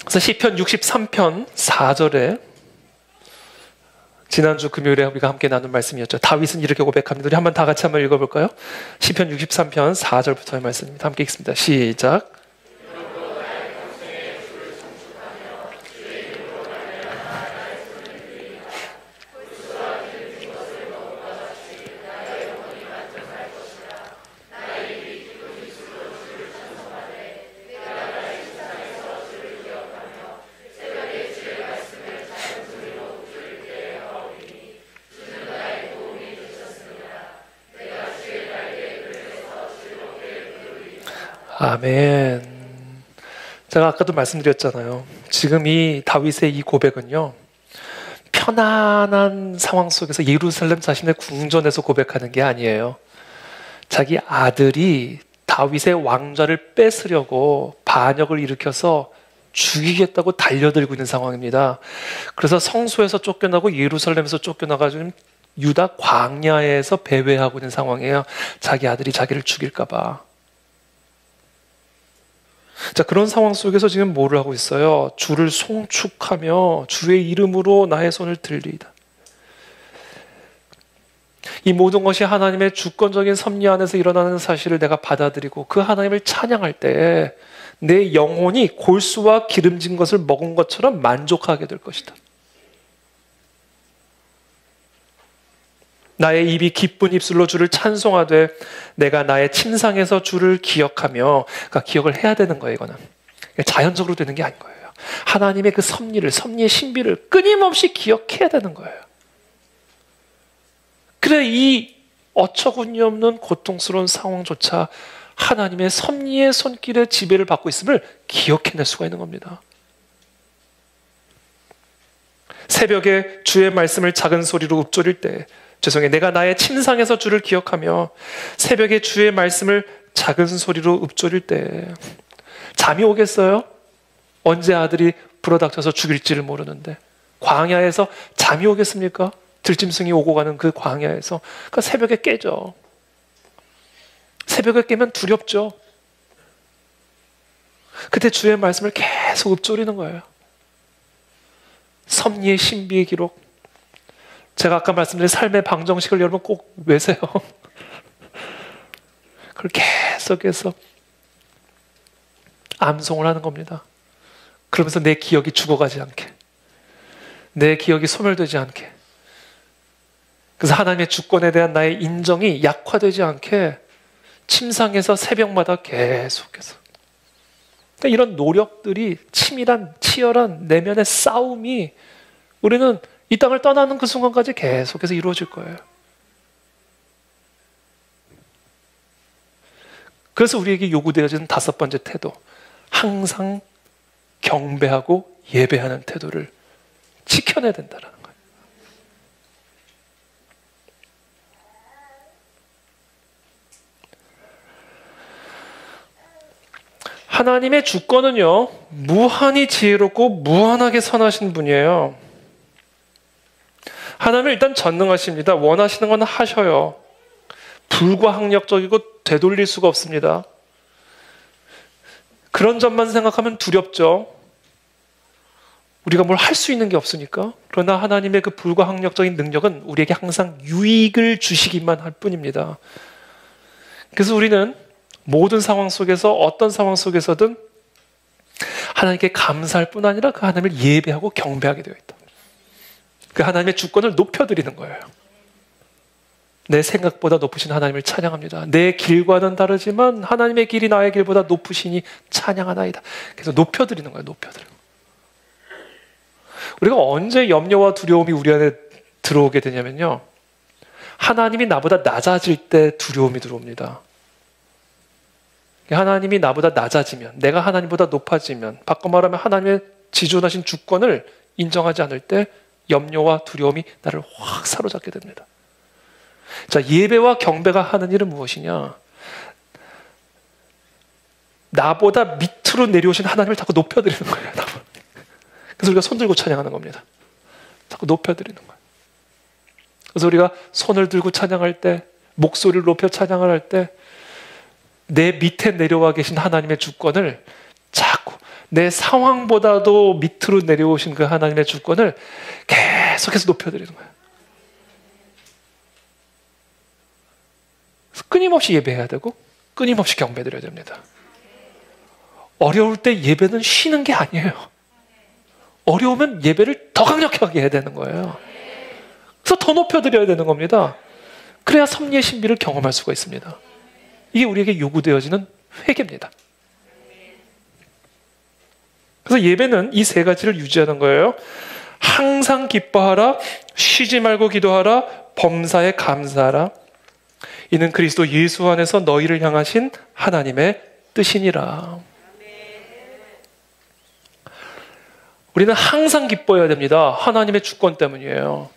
그래서 시편 63편 4절에 지난주 금요일에 우리가 함께 나눈 말씀이었죠. 다윗은 이렇게 고백합니다. 우리 한번 다 같이 한번 읽어볼까요? 시편 63편 4절부터의 말씀입니다. 함께 읽습니다. 시작. 아멘. 제가 아까도 말씀드렸잖아요. 지금 이 다윗의 이 고백은요, 편안한 상황 속에서 예루살렘 자신의 궁전에서 고백하는 게 아니에요. 자기 아들이 다윗의 왕좌를 뺏으려고 반역을 일으켜서 죽이겠다고 달려들고 있는 상황입니다. 그래서 성소에서 쫓겨나고 예루살렘에서 쫓겨나가지고 유다 광야에서 배회하고 있는 상황이에요. 자기 아들이 자기를 죽일까 봐. 자, 그런 상황 속에서 지금 뭐를 하고 있어요? 주를 송축하며 주의 이름으로 나의 손을 들리이다. 이 모든 것이 하나님의 주권적인 섭리 안에서 일어나는 사실을 내가 받아들이고 그 하나님을 찬양할 때 내 영혼이 골수와 기름진 것을 먹은 것처럼 만족하게 될 것이다. 나의 입이 기쁜 입술로 주를 찬송하되 내가 나의 침상에서 주를 기억하며, 그러니까 기억을 해야 되는 거예요. 이거는 자연적으로 되는 게 아닌 거예요. 하나님의 그 섭리의 신비를 끊임없이 기억해야 되는 거예요. 그래 이 어처구니 없는 고통스러운 상황조차 하나님의 섭리의 손길에 지배를 받고 있음을 기억해낼 수가 있는 겁니다. 새벽에 주의 말씀을 작은 소리로 읊조릴 때, 내가 나의 침상에서 주를 기억하며 새벽에 주의 말씀을 작은 소리로 읊조릴 때 잠이 오겠어요? 언제 아들이 불어닥쳐서 죽일지를 모르는데 광야에서 잠이 오겠습니까? 들짐승이 오고 가는 그 광야에서. 그러니까 새벽에 깨죠. 새벽에 깨면 두렵죠. 그때 주의 말씀을 계속 읊조리는 거예요. 섭리의 신비의 기록. 제가 아까 말씀드린 삶의 방정식을 여러분 꼭 외세요. 그걸 계속해서 암송을 하는 겁니다. 그러면서 내 기억이 죽어가지 않게, 내 기억이 소멸되지 않게, 그래서 하나님의 주권에 대한 나의 인정이 약화되지 않게 침상에서 새벽마다 계속해서, 그러니까 이런 노력들이 치열한 내면의 싸움이 우리는 이 땅을 떠나는 그 순간까지 계속해서 이루어질 거예요. 그래서 우리에게 요구되어지는 5번째 태도, 항상 경배하고 예배하는 태도를 지켜내야 된다는 거예요. 하나님의 주권은요, 무한히 지혜롭고 무한하게 선하신 분이에요. 하나님은 일단 전능하십니다. 원하시는 건 하셔요. 불가항력적이고 되돌릴 수가 없습니다. 그런 점만 생각하면 두렵죠. 우리가 뭘 할 수 있는 게 없으니까. 그러나 하나님의 그 불가항력적인 능력은 우리에게 항상 유익을 주시기만 할 뿐입니다. 그래서 우리는 모든 상황 속에서, 어떤 상황 속에서든 하나님께 감사할 뿐 아니라 그 하나님을 예배하고 경배하게 되어 있다. 그 하나님의 주권을 높여드리는 거예요. 내 생각보다 높으신 하나님을 찬양합니다. 내 길과는 다르지만 하나님의 길이 나의 길보다 높으시니 찬양하나이다. 그래서 높여드리는 거예요. 높여드리는 거예요. 우리가 언제 염려와 두려움이 우리 안에 들어오게 되냐면요, 하나님이 나보다 낮아질 때 두려움이 들어옵니다. 하나님이 나보다 낮아지면, 내가 하나님보다 높아지면, 바꿔 말하면 하나님의 지존하신 주권을 인정하지 않을 때 염려와 두려움이 나를 확 사로잡게 됩니다. 자, 예배와 경배가 하는 일은 무엇이냐? 나보다 밑으로 내려오신 하나님을 자꾸 높여드리는 거예요. 그래서 우리가 손 들고 찬양하는 겁니다. 자꾸 높여드리는 거예요. 그래서 우리가 손을 들고 찬양할 때, 목소리를 높여 찬양을 할 때 내 밑에 내려와 계신 하나님의 주권을 자꾸 내 상황보다도 밑으로 내려오신 그 하나님의 주권을 계속해서 높여드리는 거예요. 그래서 끊임없이 예배해야 되고 끊임없이 경배드려야 됩니다. 어려울 때 예배는 쉬는 게 아니에요. 어려우면 예배를 더 강력하게 해야 되는 거예요. 그래서 더 높여드려야 되는 겁니다. 그래야 섭리의 신비를 경험할 수가 있습니다. 이게 우리에게 요구되어지는 회개입니다. 그래서 예배는 이 세 가지를 유지하는 거예요. 항상 기뻐하라, 쉬지 말고 기도하라, 범사에 감사하라. 이는 그리스도 예수 안에서 너희를 향하신 하나님의 뜻이니라. 우리는 항상 기뻐해야 됩니다. 하나님의 주권 때문이에요.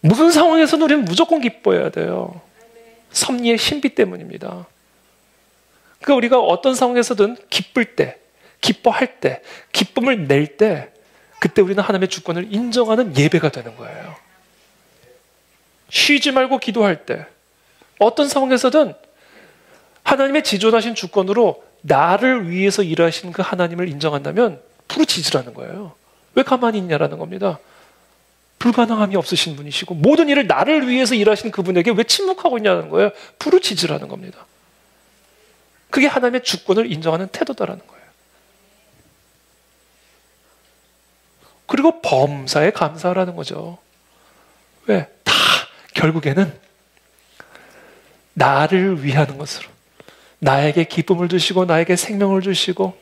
무슨 상황에서는 우리는 무조건 기뻐해야 돼요. 섭리의 신비 때문입니다. 그러니까 우리가 어떤 상황에서든 기쁠 때, 기뻐할 때, 기쁨을 낼 때, 그때 우리는 하나님의 주권을 인정하는 예배가 되는 거예요. 쉬지 말고 기도할 때, 어떤 상황에서든 하나님의 지존하신 주권으로 나를 위해서 일하신 그 하나님을 인정한다면 부르짖으라는 거예요. 왜 가만히 있냐라는 겁니다. 불가능함이 없으신 분이시고 모든 일을 나를 위해서 일하신 그분에게 왜 침묵하고 있냐는 거예요. 부르짖으라는 겁니다. 그게 하나님의 주권을 인정하는 태도다라는 거예요. 그리고 범사에 감사하라는 거죠. 왜? 다 결국에는 나를 위하는 것으로, 나에게 기쁨을 주시고 나에게 생명을 주시고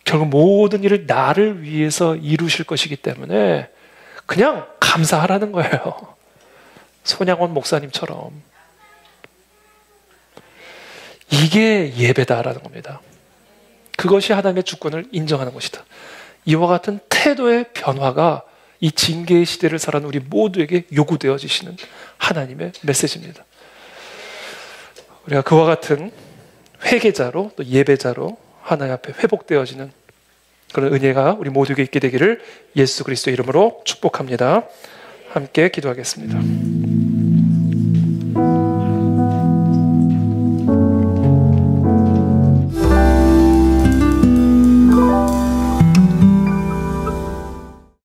결국 모든 일을 나를 위해서 이루실 것이기 때문에 그냥 감사하라는 거예요. 손양원 목사님처럼. 이게 예배다라는 겁니다. 그것이 하나님의 주권을 인정하는 것이다. 이와 같은 태도의 변화가 이 징계의 시대를 살아가는 우리 모두에게 요구되어지시는 하나님의 메시지입니다. 우리가 그와 같은 회개자로 또 예배자로 하나님 앞에 회복되어지는 그런 은혜가 우리 모두에게 있게 되기를 예수 그리스도의 이름으로 축복합니다. 함께 기도하겠습니다.